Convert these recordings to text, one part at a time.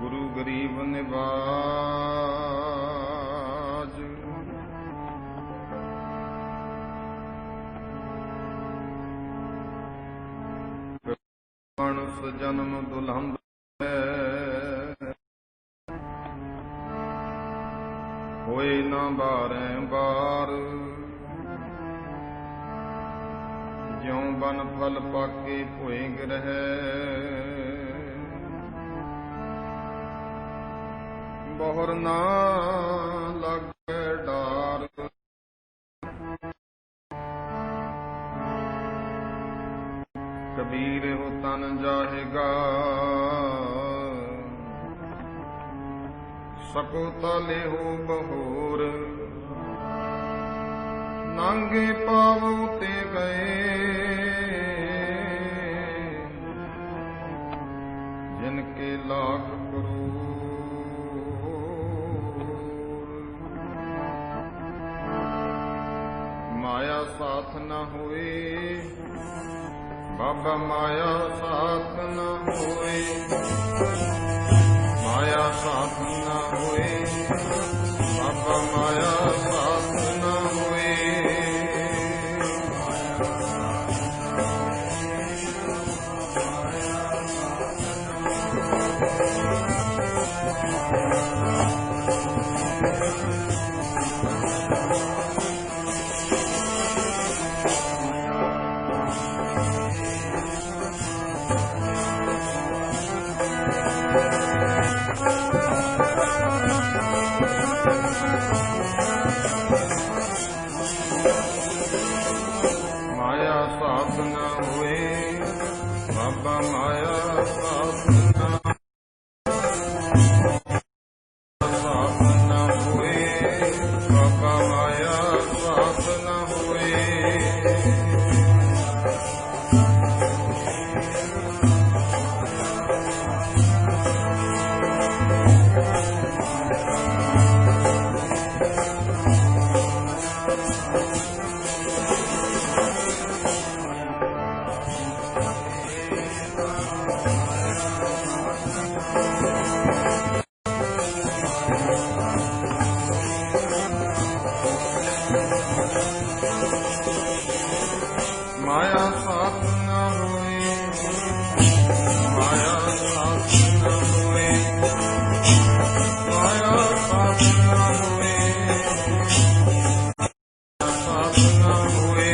गुरु गरीब निवाज, मानुष जन्म दुलंभ होए ना बारें बार। ज्यों बन फल पाके भोए ग्रह, बहुर ना लगे डार। कबीर हो तन जाहेगा, सको ताले हो बहोर। नांगे पावों ते गए, जिनके लाख करोड़। माया साथ न होए, बाबा माया साथ न होए। माया साथ न होए, बाबा माया साथ न होए। माया साथ न होए, बाबा माया साथ न होए। बाबा माया साथ न होए। माया साथ न होए, माया साथ न होए। माया साथ न होए, साथ न होए।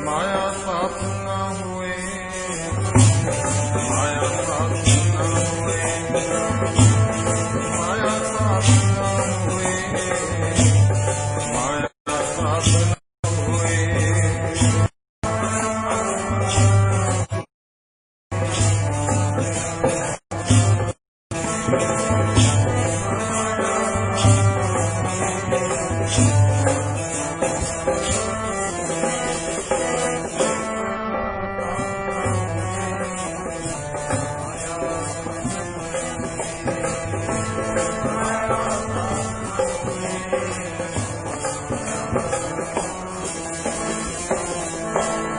माया साथ न होए, माया साथ न होए। माया साथ न होए, माया साथ न होए।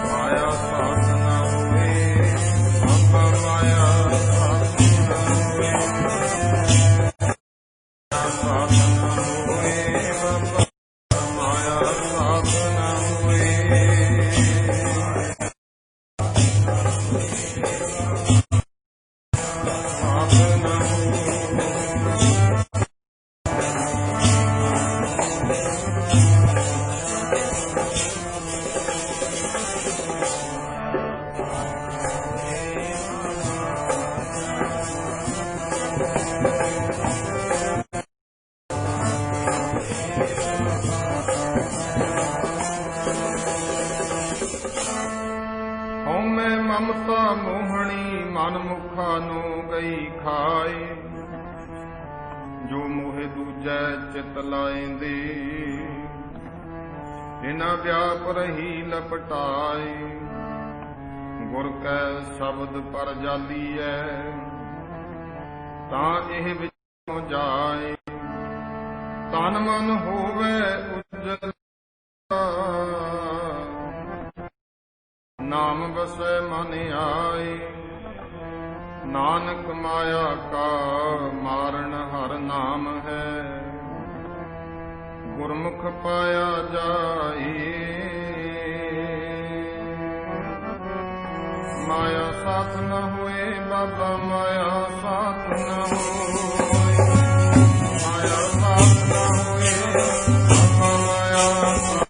माया साथ न होए, बाबा माया साथ न होए। साथ न होए, बाबा माया साथ न होए। साथ न ममता मोहणी मन मुखा नो गई खाए। जो मोहे दूजै चित लाएंदे इना व्याप रही लपटाए। गुर कै शब्द पर जालीऐ तां एह विचों जाए। तन मन होवे उजल नाम बसै मन आए। नानक माया का मारण हर नाम है। गुरमुख पाया जाए। माया साथ न होए बाबा माया साथ न होए। माया साथ न होए बाबा माया साथ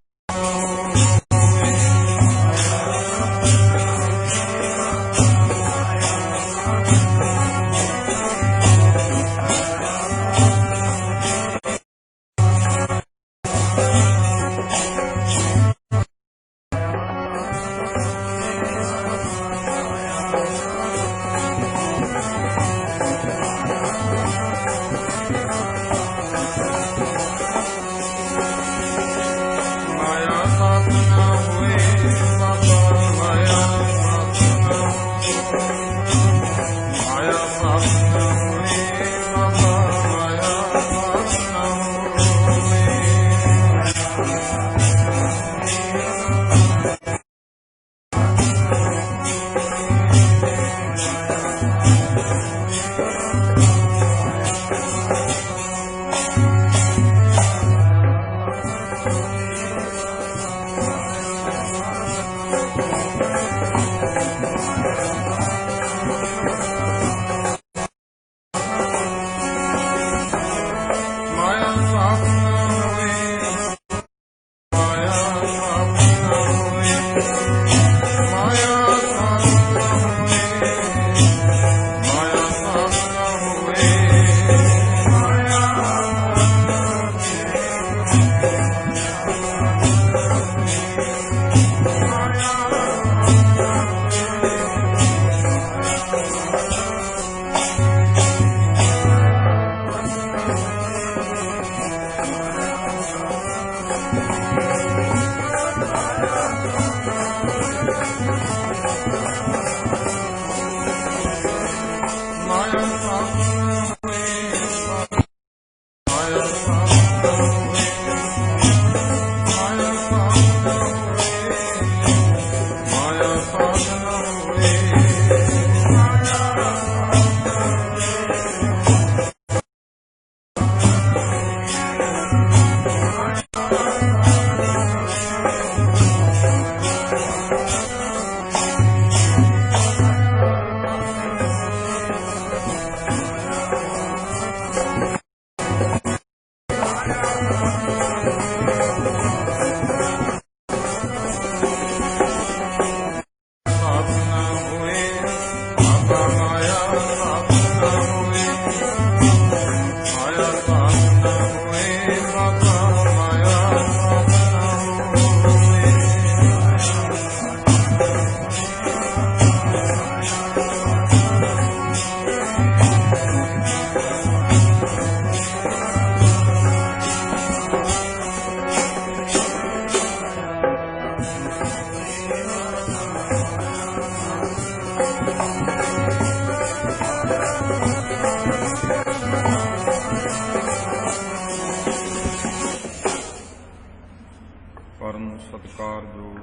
परम सत्कारयोग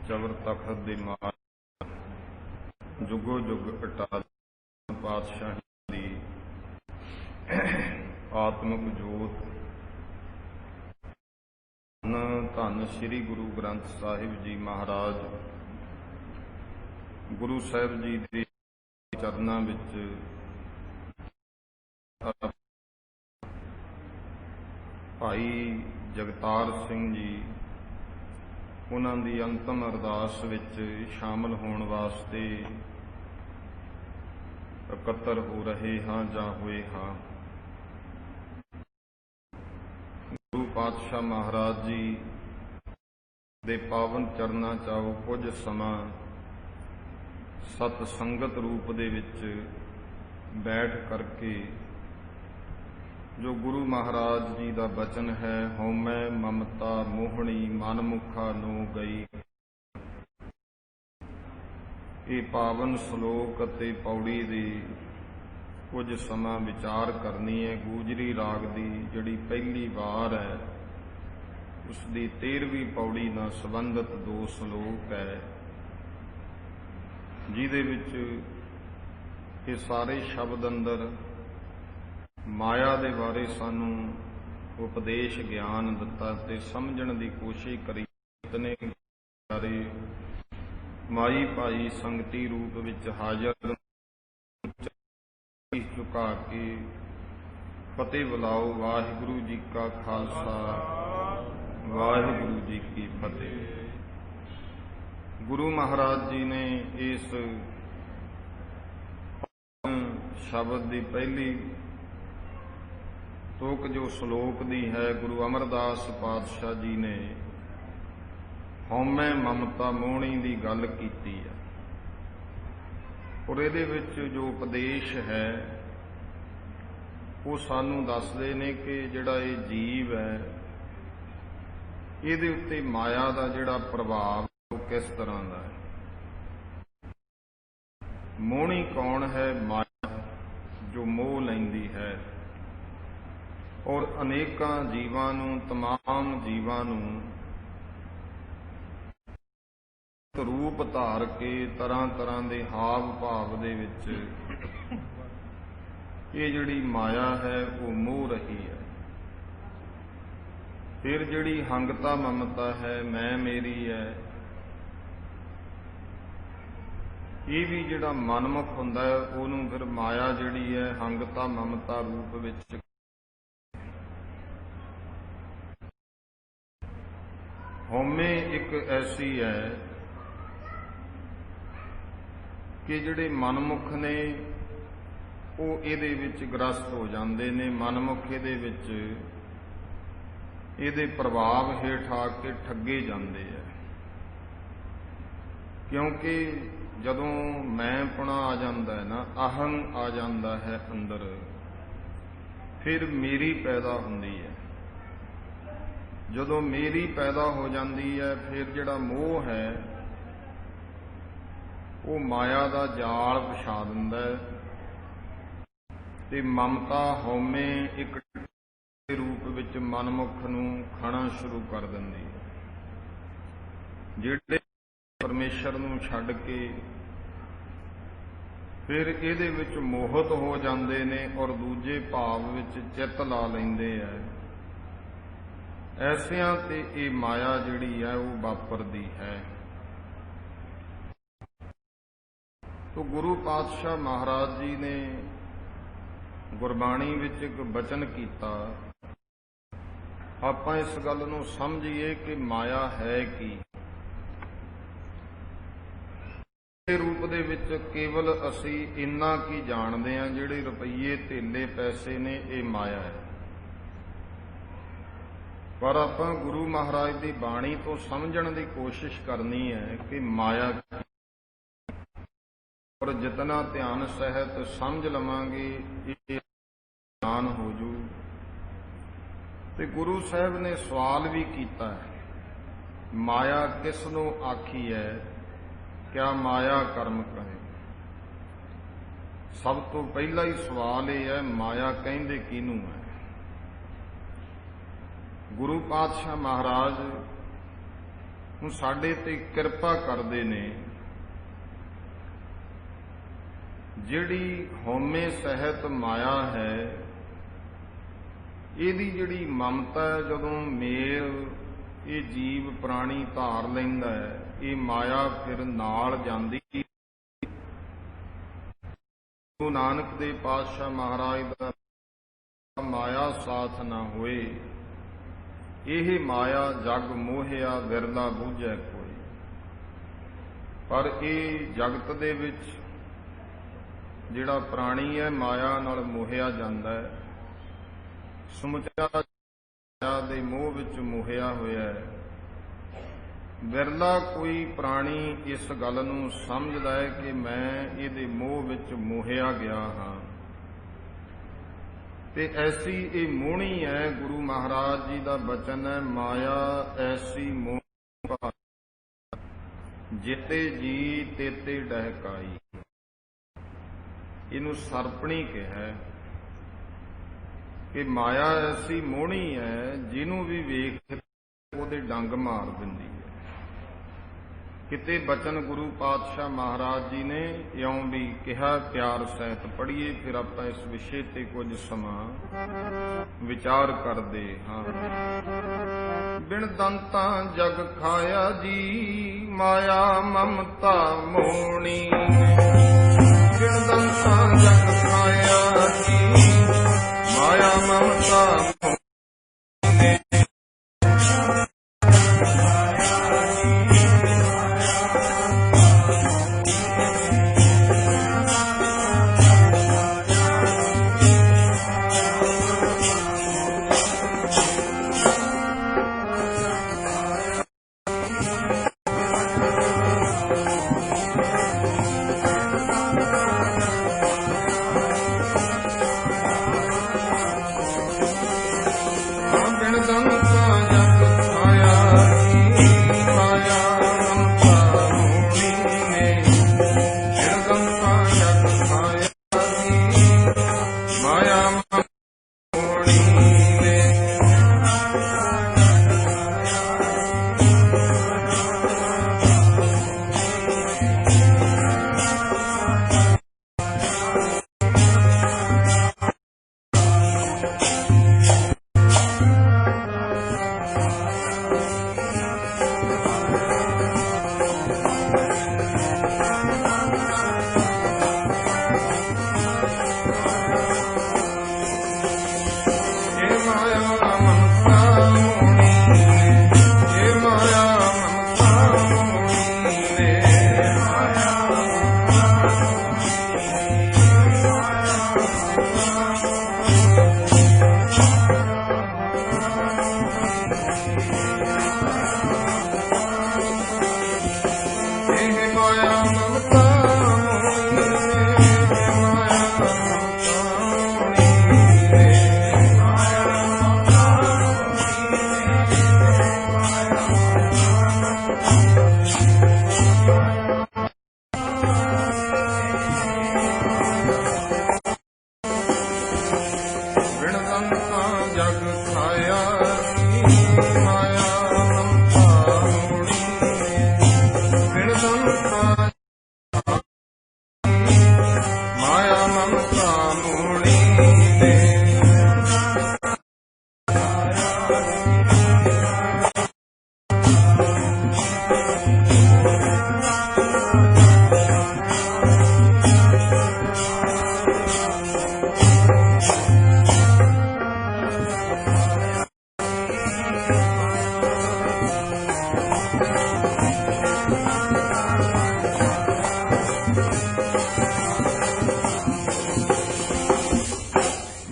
चवर तखत दे माल जुगो जुग अटाल पातशाही दी आत्मक जोत धन श्री गुरु ग्रंथ साहिब जी महाराज गुरु साहिब जी के चरनां विच भाई जगतार सिंह जी उन्हां दी अंतिम अरदास विच शामिल होने वास्ते इकत्तर हो रहे हाँ जां होए हाँ। गुरु पातशाह महाराज जी ਦੇ ਪਾਵਨ ਚਰਨਾਂ 'ਚ ਆਓ। ਕੁਝ ਸਮਾਂ ਸਤ ਸੰਗਤ ਰੂਪ ਦੇ ਵਿੱਚ ਬੈਠ ਕਰਕੇ ਜੋ ਗੁਰੂ ਮਹਾਰਾਜ ਜੀ ਦਾ ਬਚਨ ਹੈ, ਹਉਮੈ ਮਮਤਾ ਮੋਹਣੀ ਮਨ ਮੁਖਾ ਨੂੰ ਗਈ, ਇਹ ਪਾਵਨ ਸ਼ਲੋਕ ਅਤੇ ਪੌੜੀ ਦੀ ਕੁਝ ਸਮਾਂ ਵਿਚਾਰ ਕਰਨੀ ਹੈ। ਗੂਜਰੀ ਰਾਗ ਦੀ ਜਿਹੜੀ ਪਹਿਲੀ ਵਾਰ ਹੈ ਉਸ ਦੀ 13ਵੀਂ ਪੌੜੀ ਨਾਲ ਸੰਬੰਧਿਤ 2 ਸ਼ਲੋਕ ਹੈ, ਜਿਹਦੇ ਵਿੱਚ ਇਹ ਸਾਰੇ ਸ਼ਬਦ ਅੰਦਰ ਮਾਇਆ ਦੇ ਬਾਰੇ ਸਾਨੂੰ ਉਪਦੇਸ਼ ਗਿਆਨ ਦਿੱਤਾ ਤੇ ਸਮਝਣ ਦੀ ਕੋਸ਼ਿਸ਼ ਕਰੀ। ਇਤਨੇ ਸਾਰੇ ਮਾਈ ਭਾਈ ਸੰਗਤੀ ਰੂਪ ਵਿੱਚ ਹਾਜ਼ਰ ਝੁਕਾ ਕੇ ਫਤਿਹ ਬੁਲਾਓ। ਵਾਹਿਗੁਰੂ ਜੀ ਕਾ ਖਾਲਸਾ, ਵਾਹਿਗੁਰੂ ਜੀ ਕੀ ਫਤਿਹ। ਗੁਰੂ ਮਹਾਰਾਜ ਜੀ ਨੇ ਇਸ ਸ਼ਬਦ ਦੀ ਪਹਿਲੀ ਤੁਕ ਜੋ ਸ਼ਲੋਕ ਦੀ ਹੈ, ਗੁਰੂ ਅਮਰਦਾਸ ਪਾਤਸ਼ਾਹ ਜੀ ਨੇ ਹਉਮੈ ਮਮਤਾ ਮੋਹਣੀ ਦੀ ਗੱਲ ਕੀਤੀ ਹੈ। ਔਰ ਇਹਦੇ ਵਿੱਚ ਜੋ ਉਪਦੇਸ਼ ਹੈ ਉਹ ਸਾਨੂੰ ਦੱਸਦੇ ਨੇ ਕਿ ਜਿਹੜਾ ਇਹ ਜੀਵ ਹੈ ਇਹਦੇ ਉੱਤੇ ਮਾਇਆ ਦਾ ਜਿਹੜਾ ਪ੍ਰਭਾਵ ਉਹ ਕਿਸ ਤਰ੍ਹਾਂ ਦਾ ਹੈ। ਮੋਹਣੀ ਕੌਣ ਹੈ? ਮਾਇਆ, ਜੋ ਮੋਹ ਲੈਂਦੀ ਹੈ ਔਰ ਅਨੇਕਾਂ ਜੀਵਾਂ ਨੂੰ, ਤਮਾਮ ਜੀਵਾਂ ਨੂੰ ਰੂਪ ਧਾਰ ਕੇ ਤਰ੍ਹਾਂ ਤਰ੍ਹਾਂ ਦੇ ਹਾਵ ਭਾਵ ਦੇ ਵਿੱਚ ਇਹ ਜਿਹੜੀ ਮਾਇਆ ਹੈ ਉਹ ਮੋਹ ਰਹੀ ਹੈ। ਫਿਰ ਜਿਹੜੀ ਹੰਗਤਾ ਮਮਤਾ ਹੈ, ਮੈਂ ਮੇਰੀ ਹੈ, ਇਹ ਵੀ ਜਿਹੜਾ ਮਨਮੁਖ ਹੁੰਦਾ ਹੈ ਉਹਨੂੰ ਫਿਰ ਮਾਇਆ ਜਿਹੜੀ ਹੈ ਹੰਗਤਾ ਮਮਤਾ ਰੂਪ ਵਿੱਚ ਹਉਮੈ ਇੱਕ ਐਸੀ ਹੈ ਕਿ ਜਿਹੜੇ ਮਨਮੁਖ ਨੇ ਉਹ ਇਹਦੇ ਵਿੱਚ ਗ੍ਰਸਤ ਹੋ ਜਾਂਦੇ ਨੇ। ਮਨਮੁਖ ਇਹਦੇ ਵਿੱਚ ਇਹਦੇ ਪ੍ਰਭਾਵ ਹੇਠ ਆ ਕੇ ਠੱਗੇ ਜਾਂਦੇ ਆ, ਕਿਉਂਕਿ ਜਦੋਂ ਮੈਂਪੁਣਾ ਆ ਜਾਂਦਾ ਹੈ ਨਾ, ਅਹੰ ਆ ਜਾਂਦਾ ਹੈ ਅੰਦਰ, ਫਿਰ ਮੇਰੀ ਪੈਦਾ ਹੁੰਦੀ ਹੈ। ਜਦੋਂ ਮੇਰੀ ਪੈਦਾ ਹੋ ਜਾਂਦੀ ਹੈ ਫਿਰ ਜਿਹੜਾ ਮੋਹ ਹੈ ਉਹ ਮਾਇਆ ਦਾ ਜਾਲ ਵਿਛਾ ਦਿੰਦਾ ਹੈ ਤੇ ਮਮਤਾ ਹਉਮੈ ਇੱਕ ਰੂਪ ਵਿੱਚ ਮਨਮੁਖ ਨੂੰ ਖਾਣਾ ਸ਼ੁਰੂ ਕਰ ਦਿੰਦੀ ਹੈ। ਜਿਹੜੇ ਪਰਮੇਸ਼ਰ ਨੂੰ ਛੱਡ ਕੇ ਫਿਰ ਇਹਦੇ ਵਿੱਚ ਮੋਹਿਤ ਹੋ ਜਾਂਦੇ ਨੇ ਔਰ ਦੂਜੇ ਭਾਵ ਵਿੱਚ ਚਿੱਤ ਲਾ ਲੈਂਦੇ ਆ, ਐਸਿਆਂ ਤੇ ਇਹ ਮਾਇਆ ਜਿਹੜੀ ਹੈ ਉਹ ਵਾਪਰਦੀ ਹੈ। ਤੋ ਗੁਰੂ ਪਾਤਸ਼ਾਹ ਮਹਾਰਾਜ ਜੀ ਨੇ ਗੁਰਬਾਣੀ ਵਿੱਚ ਇੱਕ ਬਚਨ ਕੀਤਾ। ਆਪਾਂ ਇਸ ਗੱਲ ਨੂੰ ਸਮਝੀਏ ਕਿ ਮਾਇਆ ਹੈ ਕੀ। ਇਹ ਰੂਪ ਦੇ ਵਿੱਚ ਕੇਵਲ ਅਸੀਂ ਇੰਨਾ ਕੀ ਜਾਣਦੇ ਹਾਂ, ਜਿਹੜੇ ਰੁਪਈਏ ਧੇਲੇ ਪੈਸੇ ਨੇ ਇਹ ਮਾਇਆ ਹੈ। ਪਰ ਆਪਾਂ ਗੁਰੂ ਮਹਾਰਾਜ ਦੀ ਬਾਣੀ ਤੋਂ ਸਮਝਣ ਦੀ ਕੋਸ਼ਿਸ਼ ਕਰਨੀ ਹੈ ਕਿ ਮਾਇਆ ਔਰ ਜਿਤਨਾ ਧਿਆਨ ਸਹਿਤ ਸਮਝ ਲਵਾਂਗੇ ਇਹ ਗਿਆਨ ਹੋ ਜੂ। ਤੇ ਗੁਰੂ ਸਾਹਿਬ ਨੇ ਸਵਾਲ ਵੀ ਕੀਤਾ ਹੈ, ਮਾਇਆ ਕਿਸ ਨੂੰ ਆਖੀ ਹੈ, ਕਿਆ ਮਾਇਆ ਕਰਮ ਕਹੇ। ਸਭ ਤੋਂ ਪਹਿਲਾ ਹੀ ਸਵਾਲ ਇਹ ਹੈ, ਮਾਇਆ ਕਹਿੰਦੇ ਕਿਹਨੂੰ ਹੈ। ਗੁਰੂ ਪਾਤਸ਼ਾਹ ਮਹਾਰਾਜ ਹੁਣ ਸਾਡੇ ਤੇ ਕਿਰਪਾ ਕਰਦੇ ਨੇ। ਜਿਹੜੀ ਹਉਮੈ ਸਹਿਤ ਮਾਇਆ ਹੈ, ਇਹਦੀ ਜਿਹੜੀ ਮਮਤਾ ਹੈ, ਜਦੋਂ ਮੇਲ ਇਹ ਜੀਵ ਪ੍ਰਾਣੀ ਧਾਰ ਲੈਂਦਾ ਹੈ, ਇਹ ਮਾਇਆ ਫਿਰ ਨਾਲ ਜਾਂਦੀ। ਗੁਰੂ ਨਾਨਕ ਦੇਵ ਪਾਤਸ਼ਾਹ ਮਹਾਰਾਜ ਦਾ ਮਾਇਆ ਸਾਥ ਨਾ ਹੋਏ, ਇਹ ਮਾਇਆ ਜਗ ਮੋਹਿਆ ਵਿਰਲਾ ਬੂਝੈ ਕੋਈ। ਪਰ ਇਹ ਜਗਤ ਦੇ ਵਿੱਚ ਜਿਹੜਾ ਪ੍ਰਾਣੀ ਹੈ ਮਾਇਆ ਨਾਲ ਮੋਹਿਆ ਜਾਂਦਾ ਹੈ, ਸਮੁੱਚਾ ਮਾਇਆ ਦੇ ਮੋਹ ਵਿੱਚ ਮੋਹਿਆ ਹੋਇਆ ਹੈ। ਵਿਰਲਾ ਕੋਈ ਪ੍ਰਾਣੀ ਇਸ ਗੱਲ ਨੂੰ ਸਮਝਦਾ ਹੈ ਕਿ ਮੈਂ ਇਹਦੇ ਮੋਹ ਵਿੱਚ ਮੋਹਿਆ ਗਿਆ ਹਾਂ, ਤੇ ਐਸੀ ਇਹ ਮੋਹਣੀ ਹੈ। ਗੁਰੂ ਮਹਾਰਾਜ ਜੀ ਦਾ ਬਚਨ ਹੈ, ਮਾਇਆ ਐਸੀ ਮੋਹ ਜਿਤੇ ਜੀ ਤੇਤੇ ਡਹਿਕਾਈ। ਇਹਨੂੰ ਸਰਪਣੀ ਕਿਹਾ ਕਿ ਮਾਇਆ ਐਸੀ ਮੋਹਣੀ ਹੈ, ਜਿਹਨੂੰ ਵੀ ਵੇਖ ਉਹਦੇ ਡੰਗ ਮਾਰ ਦਿੰਦੀ ਹੈ। ਕਿਤੇ ਬਚਨ ਗੁਰੂ ਪਾਤਸ਼ਾਹ ਮਹਾਰਾਜ ਜੀ ਨੇ ਇਉਂ ਵੀ ਕਿਹਾ, ਪਿਆਰ ਸਹਿਤ ਪੜ੍ਹੀਏ, ਫਿਰ ਆਪਾਂ ਇਸ ਵਿਸ਼ੇ ਤੇ ਕੁਝ ਸਮਾਂ ਵਿਚਾਰ ਕਰਦੇ ਹਾਂ। ਬਿਨ ਦੰਤਾਂ ਜਗ ਖਾਇਆ ਜੀ, ਮਾਇਆ ਮਮਤਾ ਮੋਹਣੀ। ਬਿਨ ਦੰਤਾਂ ਜਗ ਖਾਇਆ ਜੀ, ਮਾਇਆ ਮਮਤਾ ਮੋਹਣੀ।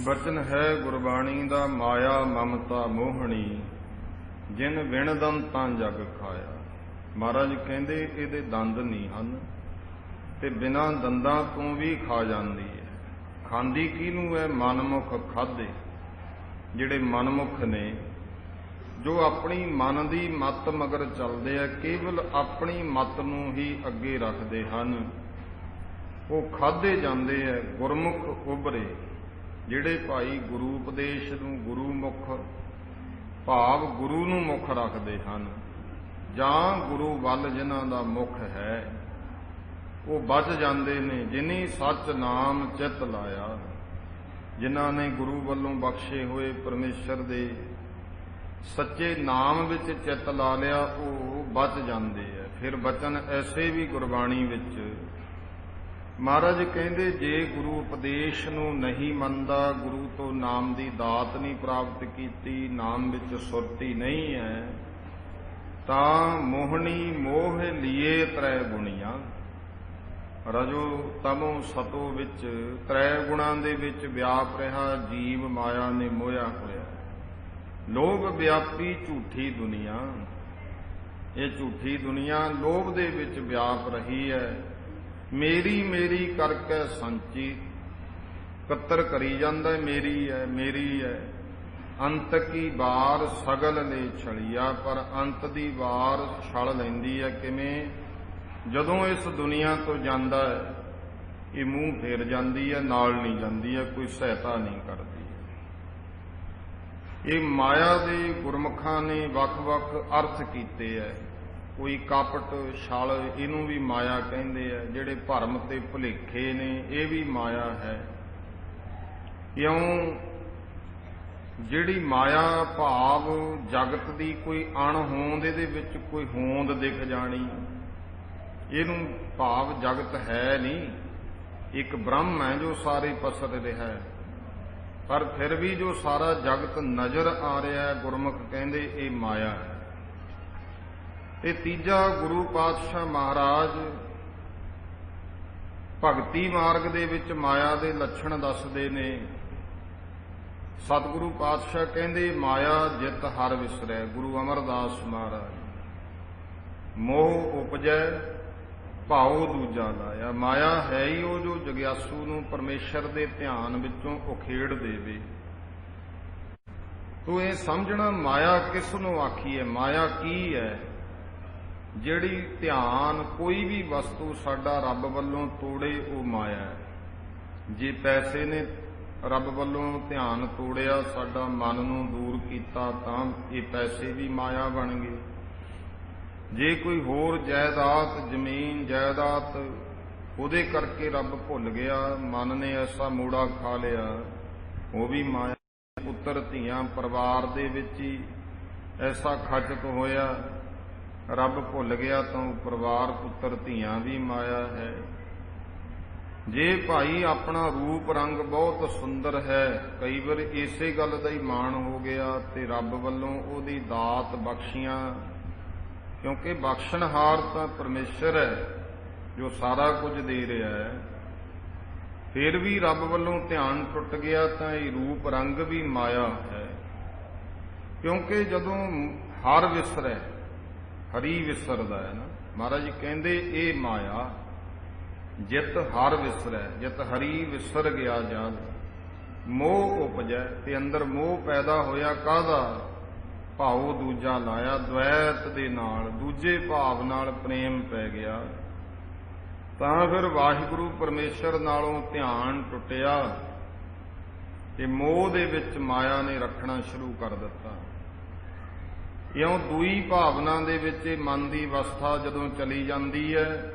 ਬਚਨ ਹੈ ਗੁਰਬਾਣੀ ਦਾ, ਮਾਇਆ ਮਮਤਾ ਮੋਹਣੀ, ਜਿਨ ਵਿਣ ਦੰਤਾਂ ਜਗ ਖਾਇਆ। ਮਹਾਰਾਜ ਕਹਿੰਦੇ ਇਹਦੇ ਦੰਦ ਨਹੀਂ ਹਨ ਤੇ ਬਿਨਾਂ ਦੰਦਾਂ ਤੋਂ ਵੀ ਖਾ ਜਾਂਦੀ ਹੈ। ਖਾਂਦੀ ਕਿਹਨੂੰ ਹੈ? ਮਨਮੁਖ ਖਾਧੇ। ਜਿਹੜੇ ਮਨਮੁਖ ਨੇ, ਜੋ ਆਪਣੀ ਮਨ ਦੀ ਮੱਤ ਮਗਰ ਚੱਲਦੇ ਆ, ਕੇਵਲ ਆਪਣੀ ਮੱਤ ਨੂੰ ਹੀ ਅੱਗੇ ਰੱਖਦੇ ਹਨ, ਉਹ ਖਾਧੇ ਜਾਂਦੇ ਆ। ਗੁਰਮੁਖ ਉਭਰੇ, ਜਿਹੜੇ ਭਾਈ ਗੁਰੂ ਉਪਦੇਸ਼ ਨੂੰ ਗੁਰੂ ਮੁਖ ਭਾਵ ਗੁਰੂ ਨੂੰ ਮੁੱਖ ਰੱਖਦੇ ਹਨ, ਜਾਂ ਗੁਰੂ ਵੱਲ ਜਿਨ੍ਹਾਂ ਦਾ ਮੁੱਖ ਹੈ, ਉਹ ਬਚ ਜਾਂਦੇ ਨੇ। ਜਿਨੀ ਸੱਚ ਨਾਮ ਚਿੱਤ ਲਾਇਆ, ਜਿਨ੍ਹਾਂ ਨੇ ਗੁਰੂ ਵੱਲੋਂ ਬਖਸ਼ੇ ਹੋਏ ਪਰਮੇਸ਼ਰ ਦੇ ਸੱਚੇ ਨਾਮ ਵਿੱਚ ਚਿੱਤ ਲਾ ਲਿਆ, ਉਹ ਬਚ ਜਾਂਦੇ ਆ। ਫਿਰ ਬਚਨ ਐਸੇ ਵੀ ਗੁਰਬਾਣੀ ਵਿੱਚ ਮਹਾਰਾਜ ਕਹਿੰਦੇ, ਜੇ ਗੁਰੂ ਉਪਦੇਸ਼ ਨੂੰ ਨਹੀਂ ਮੰਨਦਾ, ਗੁਰੂ ਤੋਂ ਨਾਮ ਦੀ ਦਾਤ ਨਹੀਂ ਪ੍ਰਾਪਤ ਕੀਤੀ, ਨਾਮ ਵਿੱਚ ਸੁਰਤੀ ਨਹੀਂ ਹੈ, ਤਾਂ ਮੋਹਣੀ ਮੋਹ ਲੀਏ ਤ੍ਰੈ ਗੁਣੀਆਂ। ਰਜੋ ਤਮੋ ਸਤੋ ਵਿੱਚ ਤ੍ਰੈ ਗੁਣਾਂ ਦੇ ਵਿੱਚ ਵਿਆਪ ਰਿਹਾ ਜੀਵ, ਮਾਇਆ ਨੇ ਮੋਹਿਆ ਹੋਇਆ। ਲੋਭ ਵਿਆਪੀ ਝੂਠੀ ਦੁਨੀਆ, ਇਹ ਝੂਠੀ ਦੁਨੀਆ ਲੋਭ ਦੇ ਵਿੱਚ ਵਿਆਪ ਰਹੀ ਹੈ। ਮੇਰੀ ਮੇਰੀ ਕਰਕੇ ਸੰਚੀ, ਕੱਤਰ ਕਰੀ ਜਾਂਦਾ ਮੇਰੀ ਹੈ ਮੇਰੀ ਹੈ। ਅੰਤ ਕੀ ਵਾਰ ਸਗਲ ਲੈ ਛਲਿਆ, ਪਰ ਅੰਤ ਦੀ ਵਾਰ ਛਲ ਲੈਂਦੀ ਹੈ। ਕਿਵੇਂ? ਜਦੋਂ ਇਸ ਦੁਨੀਆ ਤੋਂ ਜਾਂਦਾ ਹੈ ਇਹ ਮੂੰਹ ਫੇਰ ਜਾਂਦੀ ਹੈ, ਨਾਲ ਨਹੀਂ ਜਾਂਦੀ ਹੈ, ਕੋਈ ਸਹਾਇਤਾ ਨਹੀਂ ਕਰਦੀ। ਇਹ ਮਾਇਆ ਦੇ ਗੁਰਮੁਖਾਂ ਨੇ ਵੱਖ-ਵੱਖ ਅਰਥ ਕੀਤੇ ਹੈ। ਕੋਈ ਕਪਟ ਛਲ, ਇਹਨੂੰ ਵੀ ਮਾਇਆ ਕਹਿੰਦੇ ਆ। ਜਿਹੜੇ ਭਰਮ ਤੇ ਭੁਲੇਖੇ ਨੇ ਇਹ ਵੀ ਮਾਇਆ ਹੈ। ਕਿਉਂ? ਜਿਹੜੀ ਮਾਇਆ ਭਾਵ ਜਗਤ ਦੀ ਕੋਈ ਅਣਹੋਂਦ, ਇਹਦੇ ਵਿੱਚ ਕੋਈ ਹੋਂਦ ਦਿਖ ਜਾਣੀ, ਇਹਨੂੰ ਭਾਵ ਜਗਤ ਹੈ ਨਹੀਂ, ਇੱਕ ਬ੍ਰਹਮ ਹੈ ਜੋ ਸਾਰੇ ਪਸਰ ਰਿਹਾ ਹੈ। ਪਰ ਫਿਰ ਵੀ ਜੋ ਸਾਰਾ ਜਗਤ ਨਜ਼ਰ ਆ ਰਿਹਾ ਹੈ, ਗੁਰਮੁਖ ਕਹਿੰਦੇ ਇਹ ਮਾਇਆ ਹੈ। ਤੇ ਤੀਜਾ, ਗੁਰੂ ਪਾਤਸ਼ਾਹ ਮਹਾਰਾਜ ਭਗਤੀ ਮਾਰਗ ਦੇ ਵਿੱਚ ਮਾਇਆ ਦੇ ਲੱਛਣ ਦੱਸਦੇ ਨੇ। ਸਤਿਗੁਰੂ ਪਾਤਸ਼ਾਹ ਕਹਿੰਦੇ ਮਾਇਆ ਜਿਤ ਹਰ ਵਿਸਰੈ। ਗੁਰੂ ਅਮਰਦਾਸ ਮਹਾਰਾਜ, ਮੋਹ ਉਪਜੈ ਭਾਉ ਦੂਜਾ ਲਾਇਆ। ਮਾਇਆ ਹੈ ਹੀ ਉਹ ਜੋ ਜਗਿਆਸੂ ਨੂੰ ਪਰਮੇਸ਼ਰ ਦੇ ਧਿਆਨ ਵਿੱਚੋਂ ਉਖੇੜ ਦੇਵੇ। ਤੂੰ ਇਹ ਸਮਝਣਾ ਮਾਇਆ ਕਿਸ ਨੂੰ ਆਖੀ ਹੈ, ਮਾਇਆ ਕੀ ਹੈ? ਜਿਹੜੀ ਧਿਆਨ ਕੋਈ ਵੀ ਵਸਤੂ ਸਾਡਾ ਰੱਬ ਵੱਲੋਂ ਤੋੜੇ ਉਹ ਮਾਇਆ ਹੈ। ਜੇ ਪੈਸੇ ਨੇ ਰੱਬ ਵੱਲੋਂ ਧਿਆਨ ਤੋੜਿਆ, ਸਾਡਾ ਮਨ ਨੂੰ ਦੂਰ ਕੀਤਾ, ਤਾਂ ਇਹ ਪੈਸੇ ਵੀ ਮਾਇਆ ਬਣ ਗਏ। ਜੇ ਕੋਈ ਹੋਰ ਜਾਇਦਾਦ, ਜ਼ਮੀਨ ਜਾਇਦਾਦ, ਉਹਦੇ ਕਰਕੇ ਰੱਬ ਭੁੱਲ ਗਿਆ, ਮਨ ਨੇ ਐਸਾ ਮੋੜਾ ਖਾ ਲਿਆ, ਉਹ ਵੀ ਮਾਇਆ। ਪੁੱਤਰ ਧੀਆਂ ਪਰਿਵਾਰ ਦੇ ਵਿੱਚ ਹੀ ਐਸਾ ਖਚਕ ਹੋਇਆ, ਰੱਬ ਭੁੱਲ ਗਿਆ, ਤਾਂ ਉਹ ਪਰਿਵਾਰ ਪੁੱਤਰ ਧੀਆਂ ਵੀ ਮਾਇਆ ਹੈ। ਜੇ ਭਾਈ ਆਪਣਾ ਰੂਪ ਰੰਗ ਬਹੁਤ ਸੁੰਦਰ ਹੈ, ਕਈ ਵਾਰ ਇਸੇ ਗੱਲ ਦਾ ਹੀ ਮਾਣ ਹੋ ਗਿਆ ਤੇ ਰੱਬ ਵੱਲੋਂ ਉਹਦੀ ਦਾਤ ਬਖਸ਼ੀਆਂ, ਕਿਉਂਕਿ ਬਖਸ਼ਣਹਾਰ ਤਾਂ ਪਰਮੇਸ਼ਰ ਹੈ ਜੋ ਸਾਰਾ ਕੁਝ ਦੇ ਰਿਹਾ ਹੈ। ਫਿਰ ਵੀ ਰੱਬ ਵੱਲੋਂ ਧਿਆਨ ਟੁੱਟ ਗਿਆ ਤਾਂ ਇਹ ਰੂਪ ਰੰਗ ਵੀ ਮਾਇਆ ਹੈ। ਕਿਉਂਕਿ ਜਦੋਂ ਹਰ ਵਿਸਰੈ, ਹਰੀ ਵਿਸਰਦਾ ਹੈ ਨਾ, ਮਹਾਰਾਜ ਜੀ ਕਹਿੰਦੇ ਇਹ ਮਾਇਆ ਜਿਤ ਹਰ ਵਿਸਰੈ, ਜਿਤ ਹਰੀ ਵਿਸਰ ਗਿਆ ਜਦ ਮੋਹ ਉਪਜੈ। ਤੇ ਅੰਦਰ ਮੋਹ ਪੈਦਾ ਹੋਇਆ ਕਾਹਦਾ? ਭਾਉ ਦੂਜਾ ਲਾਇਆ, ਦ્વੈਤ ਦੇ ਨਾਲ, ਦੂਜੇ ਭਾਵ ਨਾਲ ਪ੍ਰੇਮ ਪੈ ਗਿਆ। ਤਾਂ ਫਿਰ ਵਾਹਿਗੁਰੂ ਪਰਮੇਸ਼ਰ ਨਾਲੋਂ ਧਿਆਨ ਟੁੱਟਿਆ ਤੇ ਮੋਹ ਦੇ ਵਿੱਚ ਮਾਇਆ ਨੇ ਰੱਖਣਾ ਸ਼ੁਰੂ ਕਰ ਦਿੱਤਾ। ਇਉਂ ਦੂਈ ਭਾਵਨਾ ਦੇ ਵਿੱਚ ਇਹ ਮਨ ਦੀ ਅਵਸਥਾ ਜਦੋਂ ਚਲੀ ਜਾਂਦੀ ਹੈ,